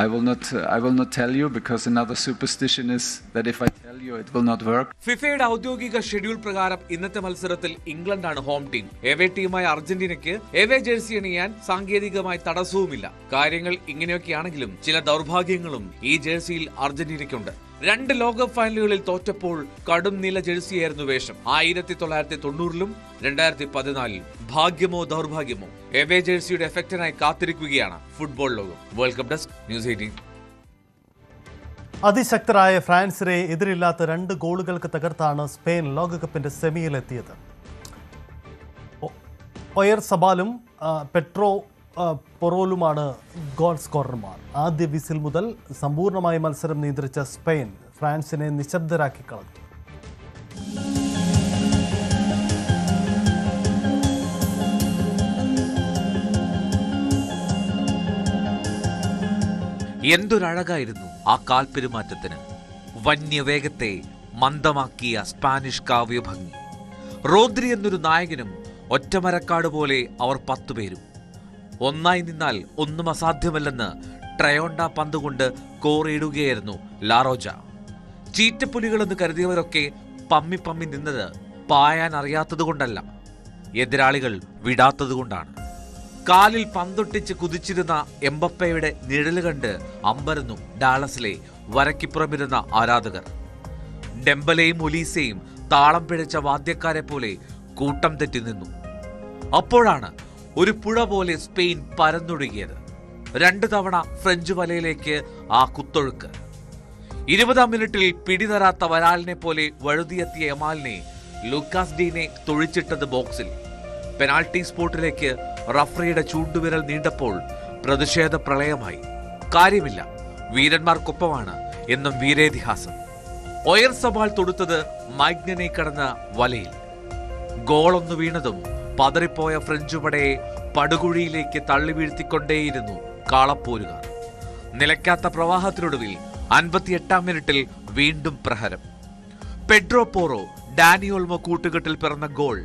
I will not tell you, because another superstition is that if I tell you, it will not work. ഫിഫയുടെ ഔദ്യോഗിക schedule പ്രകാരം ഇന്നത്തെ മത്സരത്തിൽ ഇംഗ്ലണ്ടാണ് home team. Away ടീമായ അർജന്റീനയ്ക്ക് away jersey അണിയാൻ സാങ്കേതികമായി തടസ്സവുമില്ല. കാര്യങ്ങൾ ഇങ്ങനെയൊക്കെയാണെങ്കിലും ചില ദൗർഭാഗ്യങ്ങളും ഈ ജേഴ്സിയിൽ അർജന്റീനയ്ക്കുണ്ട്. 2 ലോകകപ്പ് ഫൈനലുകളിൽ തോറ്റപ്പോൾ കടും നീല ജേഴ്സിയായിരുന്നു വേഷം. 1990ലും 2014ലും. ഭാഗ്യമോ ദൗർഭാഗ്യമോ, എവേ ജേഴ്സിയുടെ എഫക്റ്റിനായി കാത്തിരിക്കുകയാണ് ഫുട്ബോൾ ലോകം. World cup desk news 18. അതിശക്തരായ ഫ്രാൻസിനെ എതിരില്ലാത്ത 2 ഗോളുകൾക്ക് തകർത്താണ് സ്പെയിൻ ലോകകപ്പിന്റെ സെമിയിലെത്തിയത്. ഒയർ സബാലും പെട്രോ പൊറോലുമാണ് ഗോൾ സ്കോറർമാർ. ആദ്യ വിസിൽ മുതൽ സമ്പൂർണ്ണമായി മത്സരം നിയന്ത്രിച്ച സ്പെയിൻ ഫ്രാൻസിനെ നിശബ്ദരാക്കി കളഞ്ഞു. എന്തൊരഴകായിരുന്നു ആ കാൽപെരുമാറ്റത്തിന്. വന്യവേഗത്തെ മന്ദമാക്കിയ സ്പാനിഷ് കാവ്യഭംഗി. റോദ്രി എന്നൊരു നായകനും ഒറ്റമരക്കാട് പോലെ അവർ 10 പേരും. ഒന്നായി നിന്നാൽ ഒന്നും അസാധ്യമല്ലെന്ന് ട്രയോണ്ട പന്തുകൊണ്ട് കോറിയിടുകയായിരുന്നു ലാറോജ. ചീറ്റപ്പുലികളെന്ന് കരുതിയവരൊക്കെ പമ്മി നിന്നത് പായാൻ അറിയാത്തതുകൊണ്ടല്ല, എതിരാളികൾ വിടാത്തതുകൊണ്ടാണ്. കാലിൽ പന്തൊട്ടിച്ച് കുതിച്ചിരുന്ന എംബപ്പയുടെ നിഴല് കണ്ട് അമ്പരന്നു ഡാളസിലെ വരയ്ക്കിപ്പുറമിരുന്ന ആരാധകർ. ഡെംബലയും ഒലീസയും താളം പിഴച്ച വാദ്യക്കാരെ പോലെ കൂട്ടം തെറ്റി നിന്നു. അപ്പോഴാണ് ഒരു പുഴ പോലെ സ്പെയിൻ പരന്നൊഴുകിയത്. 2 തവണ ഫ്രഞ്ച് വലയിലേക്ക് ആ കുത്തൊഴുക്ക്. 20ാം മിനിറ്റിൽ പിടിതരാത്ത വരാലിനെ പോലെ വഴുതിയെത്തിയ യമാലിനെ ലൂക്കാസ് ഡീനെ തൊഴിച്ചിട്ടത് ബോക്സിൽ. പെനാൾട്ടി സ്പോട്ടിലേക്ക് റഫറിയുടെ ചൂണ്ടുവിരൽ നീണ്ടപ്പോൾ പ്രതിഷേധ പ്രളയമായി. കാര്യമില്ല, വീരന്മാർക്കൊപ്പമാണ് എന്നും വീരേതിഹാസം. ഒയർ സവാൾ തൊടുത്തത് മൈഗ്നനെ കടന്ന വലയിൽ. ഗോളൊന്നു വീണതും പതറിപ്പോയ ഫ്രഞ്ച് പടയെ പടുകുഴിയിലേക്ക് തള്ളി വീഴ്ത്തിക്കൊണ്ടേയിരുന്നു കാളപ്പോരുകാർ. നിലയ്ക്കാത്ത പ്രവാഹത്തിനൊടുവിൽ 58-ാം മിനിറ്റിൽ വീണ്ടും പ്രഹരം. പെഡ്രോ പോറോ, ഡാനി ഓൾമോ കൂട്ടുകെട്ടിൽ പിറന്ന ഗോൾ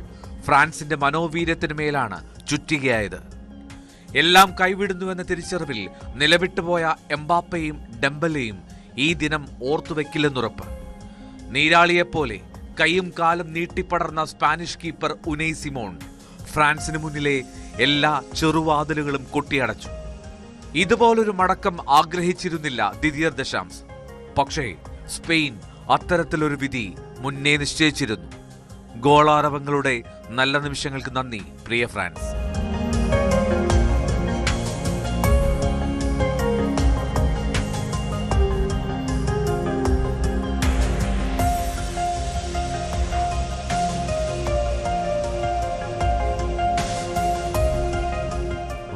ഫ്രാൻസിന്റെ മനോവീര്യത്തിനു മേലാണ് ചുറ്റികയായത്. എല്ലാം കൈവിടുന്നുവെന്ന തിരിച്ചറിവിൽ നിലവിട്ടുപോയ എംബാപ്പയും ഡെമ്പലെയും ഈ ദിനം ഓർത്തുവെക്കില്ലെന്നുറപ്പ്. നീരാളിയെപ്പോലെ കൈയും കാലും നീട്ടിപ്പടർന്ന സ്പാനിഷ് കീപ്പർ ഉനൈ സിമോൺ ഫ്രാൻസിന് മുന്നിലെ എല്ലാ ചെറുവാതിലുകളും കൊട്ടിയടച്ചു. ഇതുപോലൊരു മടക്കം ആഗ്രഹിച്ചിരുന്നില്ല ദിദിയർ ദശാംസ്. പക്ഷേ സ്പെയിൻ അത്തരത്തിലൊരു വിധി മുന്നേ നിശ്ചയിച്ചിരുന്നു. ഗോളാരവങ്ങളുടെ നല്ല നിമിഷങ്ങൾക്ക് നന്ദി പ്രിയ France.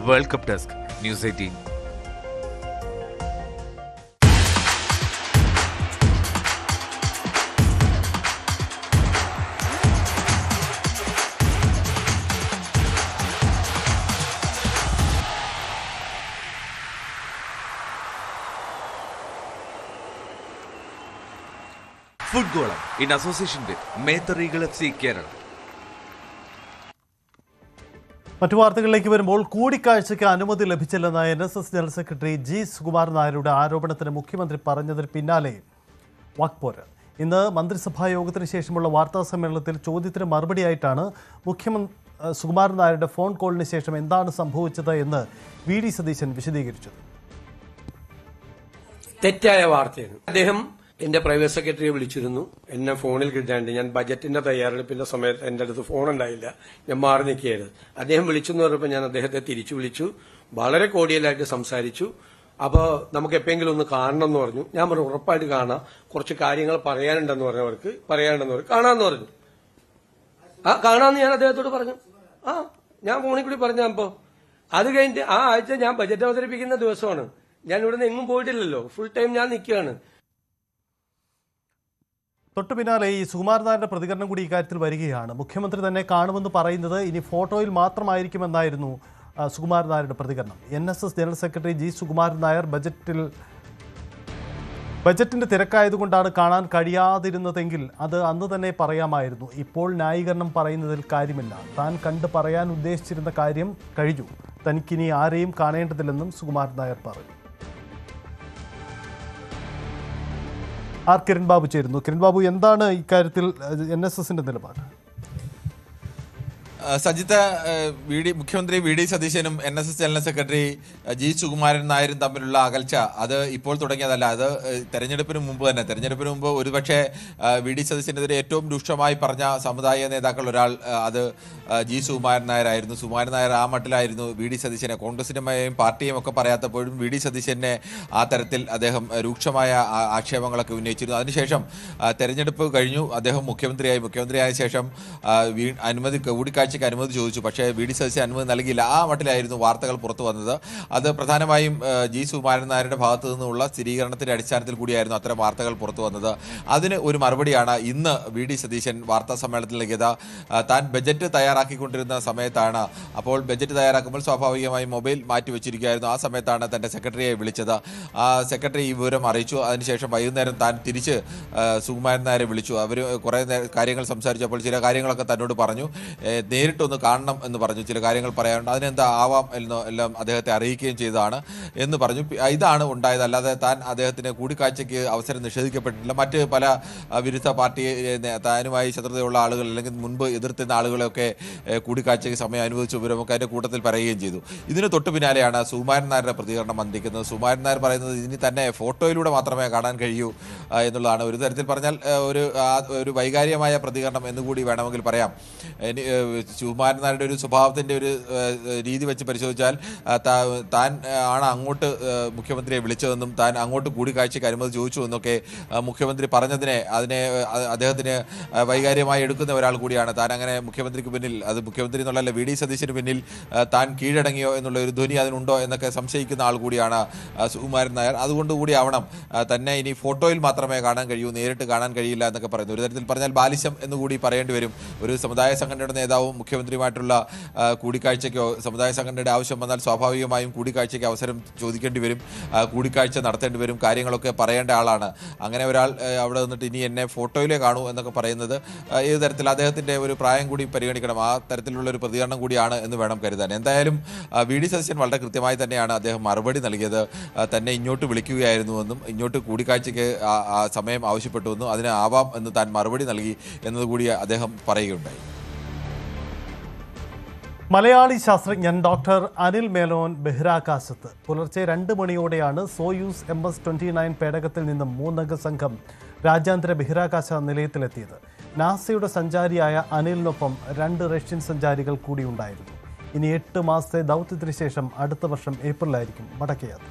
World cup desk, news 18. ഫുട്ഗോളം in association with Methar eagle FC Kerala. മറ്റു വാർത്തകളിലേക്ക് വരുമ്പോൾ കൂടിക്കാഴ്ചയ്ക്ക് അനുമതി ലഭിച്ചില്ലെന്ന NSS general secretary G. Sukumar നായരുടെ ആരോപണത്തിന് മുഖ്യമന്ത്രി പറഞ്ഞതിന് പിന്നാലെ വാക്പോര്. ഇന്ന് മന്ത്രിസഭാ യോഗത്തിന് ശേഷമുള്ള വാർത്താ സമ്മേളനത്തിൽ ചോദ്യത്തിന് മറുപടിയായിട്ടാണ് മുഖ്യമന്ത്രി സുകുമാർ നായരുടെ ഫോൺ കോളിന് ശേഷം എന്താണ് സംഭവിച്ചത് എന്ന് VD സതീശൻ വിശദീകരിച്ചത്. തെറ്റായ വാർത്തയാണ്. അദ്ദേഹം എന്റെ പ്രൈവറ്റ് സെക്രട്ടറിയെ വിളിച്ചിരുന്നു. എന്നെ ഫോണിൽ കിട്ടാണ്ട് ഞാൻ ബജറ്റിന്റെ തയ്യാറെടുപ്പിന്റെ സമയത്ത് എന്റെ അടുത്ത് ഫോൺ ഉണ്ടായില്ല, ഞാൻ മാറി നിൽക്കുകയായിരുന്നു. അദ്ദേഹം വിളിച്ചെന്ന് പറഞ്ഞപ്പോൾ ഞാൻ അദ്ദേഹത്തെ തിരിച്ചു വിളിച്ചു, വളരെ കോടിയലായിട്ട് സംസാരിച്ചു. അപ്പോൾ നമുക്ക് എപ്പോഴെങ്കിലും ഒന്ന് കാണണം എന്ന് പറഞ്ഞു. ഞാൻ പറഞ്ഞു ഉറപ്പായിട്ട് കാണാം, കുറച്ച് കാര്യങ്ങൾ പറയാനുണ്ടെന്ന് പറഞ്ഞവർക്ക് കാണാമെന്ന് പറഞ്ഞു. കാണാമെന്ന് ഞാൻ അദ്ദേഹത്തോട് പറഞ്ഞു. ഞാൻ ഫോണിൽ കൂടി പറഞ്ഞപ്പോ അത് കഴിഞ്ഞിട്ട് ആ ആഴ്ച ഞാൻ ബജറ്റ് അവതരിപ്പിക്കുന്ന ദിവസമാണ്. ഞാൻ ഇവിടുന്ന് എങ്ങും പോയിട്ടില്ലല്ലോ, ഫുൾ ടൈം ഞാൻ നിൽക്കുകയാണ്. തൊട്ടു പിന്നാലെ ഈ സുകുമാർ നായരുടെ പ്രതികരണം കൂടി ഇക്കാര്യത്തിൽ വരികയാണ്. മുഖ്യമന്ത്രി തന്നെ കാണുമെന്ന് പറയുന്നത് ഇനി ഫോട്ടോയിൽ മാത്രമായിരിക്കുമെന്നായിരുന്നു സുകുമാർ നായരുടെ പ്രതികരണം. NSS general secretary G. Sukumaran Nair ബജറ്റിന്റെ തിരക്കായതുകൊണ്ടാണ് കാണാൻ കഴിയാതിരുന്നതെങ്കിൽ അത് അന്ന് തന്നെ പറയാമായിരുന്നു. ഇപ്പോൾ ന്യായീകരണം പറയുന്നതിൽ കാര്യമില്ല. താൻ കണ്ട് പറയാൻ ഉദ്ദേശിച്ചിരുന്ന കാര്യം കഴിഞ്ഞു. തനിക്കിനി ആരെയും കാണേണ്ടതില്ലെന്നും സുകുമാരൻ നായർ പറഞ്ഞു. കിരൺ ബാബു ചേരുന്നു. കിരൺ ബാബു, എന്താണ് ഇക്കാര്യത്തിൽ NSSന്റെ നിലപാട്? സജിത്ത്, മുഖ്യമന്ത്രി VD സതീശനും NSS general secretary G. Sukumaran നായരും തമ്മിലുള്ള അകൽച്ച അത് ഇപ്പോൾ തുടങ്ങിയതല്ല. അത് തെരഞ്ഞെടുപ്പിന് മുമ്പ് ഒരുപക്ഷെ VD സതീശനെതിരെ ഏറ്റവും രൂക്ഷമായി പറഞ്ഞ സമുദായ നേതാക്കൾ ഒരാൾ അത് G. സുകുമാരൻ നായരായിരുന്നു. സുകുമാരൻ നായർ ആ മട്ടിലായിരുന്നു VD സതീശനെ, കോൺഗ്രസിൻ്റെയും പാർട്ടിയും ഒക്കെ പറയാത്തപ്പോഴും VD സതീശനെ ആ തരത്തിൽ അദ്ദേഹം രൂക്ഷമായ ആക്ഷേപങ്ങളൊക്കെ ഉന്നയിച്ചിരുന്നു. അതിനുശേഷം തെരഞ്ഞെടുപ്പ് കഴിഞ്ഞു, അദ്ദേഹം മുഖ്യമന്ത്രിയായ ശേഷം കൂടിക്കാഴ്ച അനുമതി ചോദിച്ചു. പക്ഷേ VD സതീശൻ അനുമതി നൽകിയില്ല. ആ മട്ടിലായിരുന്നു വാർത്തകൾ പുറത്തു വന്നത്. അത് പ്രധാനമായും G. സുകുമാരൻ നായരുടെ ഭാഗത്തു നിന്നുള്ള സ്ഥിരീകരണത്തിന്റെ അടിസ്ഥാനത്തിൽ കൂടിയായിരുന്നു അത്തരം വാർത്തകൾ പുറത്തു വന്നത്. അതിന് ഒരു മറുപടിയാണ് ഇന്ന് VD സതീശൻ വാർത്താ സമ്മേളനത്തിൽ നൽകിയത്. താൻ ബജറ്റ് തയ്യാറാക്കിക്കൊണ്ടിരുന്ന സമയത്താണ്, അപ്പോൾ ബജറ്റ് തയ്യാറാക്കുമ്പോൾ സ്വാഭാവികമായും മൊബൈൽ മാറ്റിവെച്ചിരിക്കുകയായിരുന്നു. ആ സമയത്താണ് തന്റെ സെക്രട്ടറിയെ വിളിച്ചത്. ആ സെക്രട്ടറി ഈ വിവരം അറിയിച്ചു. അതിനുശേഷം വൈകുന്നേരം താൻ തിരിച്ച് സുകുമാരൻ നായരെ വിളിച്ചു. അവർ കുറേ കാര്യങ്ങൾ സംസാരിച്ചപ്പോൾ ചില കാര്യങ്ങളൊക്കെ തന്നോട് പറഞ്ഞു. നേരിട്ടൊന്ന് കാണണം എന്ന് പറഞ്ഞു, ചില കാര്യങ്ങൾ പറയാനുണ്ട്, അതിനെന്താ ആവാം എല്ലാം അദ്ദേഹത്തെ അറിയിക്കുകയും ചെയ്തതാണ് എന്ന് പറഞ്ഞു. ഇതാണ് ഉണ്ടായത്. അല്ലാതെ താൻ അദ്ദേഹത്തിന് കൂടിക്കാഴ്ചയ്ക്ക് അവസരം നിഷേധിക്കപ്പെട്ടിട്ടില്ല. മറ്റ് പല വിരുദ്ധ പാർട്ടി താനുമായി ശത്രുതയുള്ള ആളുകൾ അല്ലെങ്കിൽ മുൻപ് എതിർത്തിരുന്ന ആളുകളെയൊക്കെ കൂടിക്കാഴ്ചയ്ക്ക് സമയം അനുവദിച്ച വിവരമൊക്കെ അതിൻ്റെ കൂട്ടത്തിൽ പറയുകയും ചെയ്തു. ഇതിന് തൊട്ടു പിന്നാലെയാണ് സുകുമാരൻ നായരുടെ പ്രതികരണം വന്നിരിക്കുന്നത്. സുകുമാരൻ നായർ പറയുന്നത് ഇനി തന്നെ ഫോട്ടോയിലൂടെ മാത്രമേ കാണാൻ കഴിയൂ എന്നുള്ളതാണ്. ഒരു തരത്തിൽ പറഞ്ഞാൽ ഒരു വൈകാരികമായ പ്രതികരണം എന്നുകൂടി വേണമെങ്കിൽ പറയാം. ശിവകുമാരൻ നായരുടെ ഒരു സ്വഭാവത്തിൻ്റെ ഒരു രീതി വെച്ച് പരിശോധിച്ചാൽ താൻ ആണ് അങ്ങോട്ട് മുഖ്യമന്ത്രിയെ വിളിച്ചതെന്നും താൻ അങ്ങോട്ട് കൂടിക്കാഴ്ചയ്ക്ക് അനുമതി ചോദിച്ചു എന്നൊക്കെ മുഖ്യമന്ത്രി പറഞ്ഞതിനെ അദ്ദേഹത്തിന് വൈകാര്യമായി എടുക്കുന്ന ഒരാൾ കൂടിയാണ് താൻ. അങ്ങനെ മുഖ്യമന്ത്രിക്ക് പിന്നിൽ, അത് മുഖ്യമന്ത്രി എന്നുള്ളതല്ല വി ഡി സതീശന് പിന്നിൽ താൻ കീഴടങ്ങിയോ എന്നുള്ള ഒരു ധ്വനി അതിനുണ്ടോ എന്നൊക്കെ സംശയിക്കുന്ന ആൾ കൂടിയാണ് സുകുമാരൻ നായർ. അതുകൊണ്ടുകൂടി ആവണം തന്നെ ഇനി ഫോട്ടോയിൽ മാത്രമേ കാണാൻ കഴിയൂ, നേരിട്ട് കാണാൻ കഴിയില്ല എന്നൊക്കെ പറയുന്നു. ഒരു തരത്തിൽ പറഞ്ഞാൽ ബാലിശം എന്നുകൂടി പറയേണ്ടി വരും. ഒരു സമുദായ സംഘടനയുടെ നേതാവും മുഖ്യമന്ത്രിയുമായിട്ടുള്ള കൂടിക്കാഴ്ചയ്ക്കോ സമുദായ സംഘടനയുടെ ആവശ്യം വന്നാൽ സ്വാഭാവികമായും കൂടിക്കാഴ്ചയ്ക്ക് അവസരം ചോദിക്കേണ്ടി വരും, കൂടിക്കാഴ്ച നടത്തേണ്ടി വരും, കാര്യങ്ങളൊക്കെ പറയേണ്ട ആളാണ്. അങ്ങനെ ഒരാൾ അവിടെ നിന്നിട്ട് ഇനി എന്നെ ഫോട്ടോയിലേ കാണൂ എന്നൊക്കെ പറയുന്നത് ഏത് തരത്തിൽ അദ്ദേഹത്തിൻ്റെ ഒരു പ്രായം കൂടി പരിഗണിക്കണം, ആ തരത്തിലുള്ള ഒരു പ്രതികരണം കൂടിയാണ് എന്ന് വേണം കരുതാൻ. എന്തായാലും വി ഡി സതീശൻ വളരെ കൃത്യമായി തന്നെയാണ് അദ്ദേഹം മറുപടി നൽകിയത്. തന്നെ ഇങ്ങോട്ട് വിളിക്കുകയായിരുന്നുവെന്നും ഇങ്ങോട്ട് കൂടിക്കാഴ്ചയ്ക്ക് സമയം ആവശ്യപ്പെട്ടുവെന്നും അതിന് ആവാം എന്ന് താൻ മറുപടി നൽകി എന്നതുകൂടി അദ്ദേഹം പറയുകയുണ്ടായി. മലയാളി ശാസ്ത്രജ്ഞൻ ഡോക്ടർ അനിൽ മേനോൻ ബഹിരാകാശത്ത്. പുലർച്ചെ 2 മണിയോടെയാണ് സോയൂസ് MS-29 പേടകത്തിൽ നിന്നും 3-അംഗ സംഘം രാജ്യാന്തര ബഹിരാകാശ നിലയത്തിലെത്തിയത്. നാസയുടെ സഞ്ചാരിയായ അനിലിനൊപ്പം 2 റഷ്യൻ സഞ്ചാരികൾ കൂടിയുണ്ടായിരുന്നു. ഇനി 8 മാസത്തെ ദൗത്യത്തിന് ശേഷം അടുത്ത വർഷം ഏപ്രിലായിരിക്കും മടക്കയാത്ര.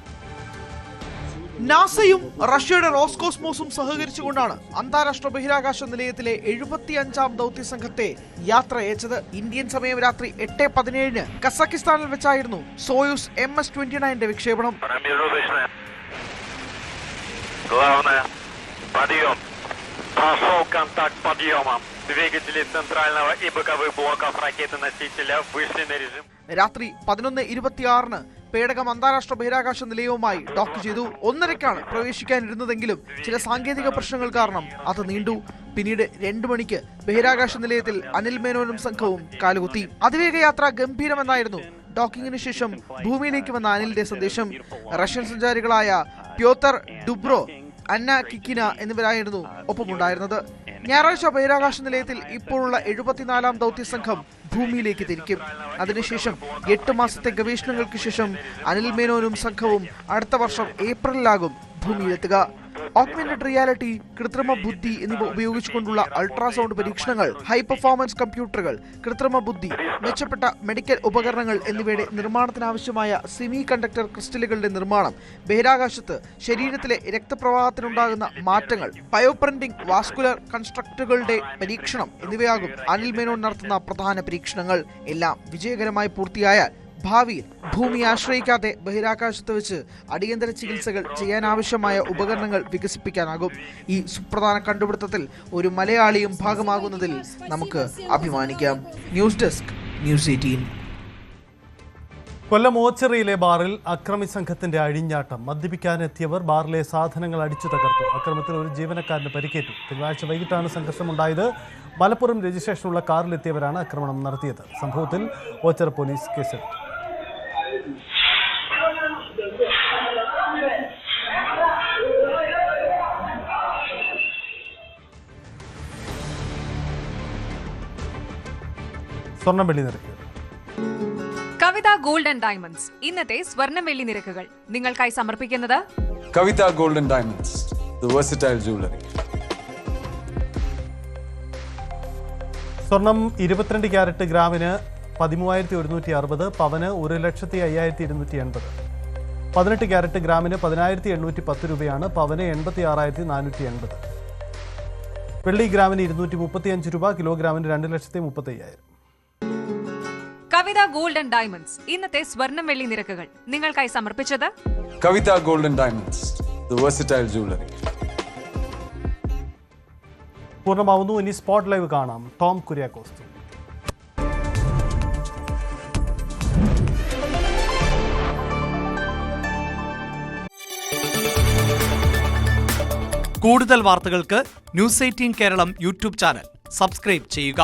നാസയും റഷ്യയുടെ റോസ്കോസ്മോസും സഹകരിച്ചുകൊണ്ടാണ് അന്താരാഷ്ട്ര ബഹിരാകാശ നിലയത്തിലെ 75-ാം ദൗത്യ സംഘത്തെ യാത്ര അയച്ചത്. ഇന്ത്യൻ സമയം രാത്രി 8:17 കസാക്കിസ്ഥാനിൽ വെച്ചായിരുന്നു സോയൂസ് MS-29 വിക്ഷേപണം. രാത്രി 11:26 പേടകം അന്താരാഷ്ട്ര ബഹിരാകാശ നിലയവുമായി ഡോക്ക് ചെയ്തു. 1:30 പ്രവേശിക്കാനിരുന്നതെങ്കിലും ചില സാങ്കേതിക പ്രശ്നങ്ങൾ കാരണം അത് നീണ്ടു. പിന്നീട് 2 മണിക്ക് ബഹിരാകാശ നിലയത്തിൽ അനിൽ മേനോനും സംഘവും കാലുകുത്തി. അതിവേഗ യാത്ര ഗംഭീരമെന്നായിരുന്നു ഡോക്കിങ്ങിന് ശേഷം ഭൂമിയിലേക്ക് വന്ന അനിലിന്റെ സന്ദേശം. റഷ്യൻ സഞ്ചാരികളായ പ്യോത്തർ ഡുബ്രോ, അന്ന കിക്കിന എന്നിവരായിരുന്നു ഒപ്പമുണ്ടായിരുന്നത്. ഞായറാഴ്ച ബഹിരാകാശ നിലയത്തിൽ ഇപ്പോഴുള്ള 74-ാം ദൗത്യ സംഘം ഭൂമിയിലേക്ക് തിരിക്കും. അതിനുശേഷം 8 മാസത്തെ ഗവേഷണങ്ങൾക്ക് ശേഷം അനിൽ മേനോനും സംഘവും അടുത്ത വർഷം ഏപ്രിലിലാകും ഭൂമിയിലെത്തുക. ഓഗ്മെന്റഡ് റിയാലിറ്റി, കൃത്രിമ ബുദ്ധി എന്നിവ ഉപയോഗിച്ചുകൊണ്ടുള്ള അൾട്രാസൗണ്ട് പരീക്ഷണങ്ങൾ, ഹൈ പെർഫോമൻസ് കമ്പ്യൂട്ടറുകൾ, കൃത്രിമ ബുദ്ധി, മെച്ചപ്പെട്ട മെഡിക്കൽ ഉപകരണങ്ങൾ എന്നിവയുടെ നിർമ്മാണത്തിനാവശ്യമായ സെമി കണ്ടക്ടർ ക്രിസ്റ്റലുകളുടെ നിർമ്മാണം, ബഹിരാകാശത്ത് ശരീരത്തിലെ രക്തപ്രവാഹത്തിനുണ്ടാകുന്ന മാറ്റങ്ങൾ, ബയോപ്രിന്റിംഗ്, വാസ്കുലർ കൺസ്ട്രക്റ്റുകളുടെ പരീക്ഷണം എന്നിവയാകും അനിൽ മേനോൻ നടത്തുന്ന പ്രധാന പരീക്ഷണങ്ങൾ. എല്ലാം വിജയകരമായി പൂർത്തിയായാൽ ഭാവിയിൽ ഭൂമി ആശ്രയിക്കാതെ ബഹിരാകാശത്ത് വെച്ച് അടിയന്തര ചികിത്സകൾ ചെയ്യാനാവശ്യമായ ഉപകരണങ്ങൾ വികസിപ്പിക്കാനാകും. ഈ സുപ്രധാന കണ്ടുപിടുത്തത്തിൽ ഒരു മലയാളിയും ഭാഗമാകുന്നതിൽ നമുക്ക് അഭിമാനിക്കാം. News desk, news 18. കൊല്ലം ഓച്ചിറയിലെ ബാറിൽ അക്രമി സംഘത്തിന്റെ അഴിഞ്ഞാട്ടം. മദ്യപിക്കാനെത്തിയവർ ബാറിലെ സാധനങ്ങൾ അടിച്ചു തകർത്തു. അക്രമത്തിൽ ഒരു ജീവനക്കാരന് പരിക്കേറ്റു. തിങ്കളാഴ്ച വൈകിട്ടാണ് സംഘർഷമുണ്ടായത്. മലപ്പുറം രജിസ്ട്രേഷനുള്ള കാറിലെത്തിയവരാണ് ആക്രമണം നടത്തിയത്. സംഭവത്തിൽ ഓച്ചിറ പോലീസ് കേസെടുത്തു. സ്വർണം വെള്ളി നിരക്കുകൾ. കവിത ഗോൾഡ് ആൻഡ് ഡയമണ്ട്സ് ഇന്നത്തെ സ്വർണം വെള്ളി നിരക്കുകൾ നിങ്ങൾക്കായി സമർപ്പിക്കുന്നത് Kavitha gold and diamonds, the versatile jewellery. സ്വർണം 22 ക്യാരറ്റ് ഗ്രാമിന് 13,160, പവന് 1,05,280. 18 ക്യാരറ്റ് ഗ്രാമിന് 10,810 രൂപയാണ്, പവന് 86,480. വെള്ളി ഗ്രാമിന് 235 രൂപ, കിലോഗ്രാമിന് 2,35,000. കവിത ഗോൾഡ് ആൻഡ് ഡയമണ്ട്സ് ഇന്നത്തെ സ്വർണം വെള്ളി നിരക്കുകൾ നിങ്ങൾക്കായി സമർപ്പിച്ചത് Kavitha gold and diamonds, the versatile jewellery. പൂർണ്ണമാവുന്നു. ഇനി സ്പോട്ട് ലൈവ് കാണാം. ടോം കുര്യാക്കോസ്. കൂടുതൽ വാർത്തകൾക്ക് news 18 Keralam YouTube channel subscribe ചെയ്യുക.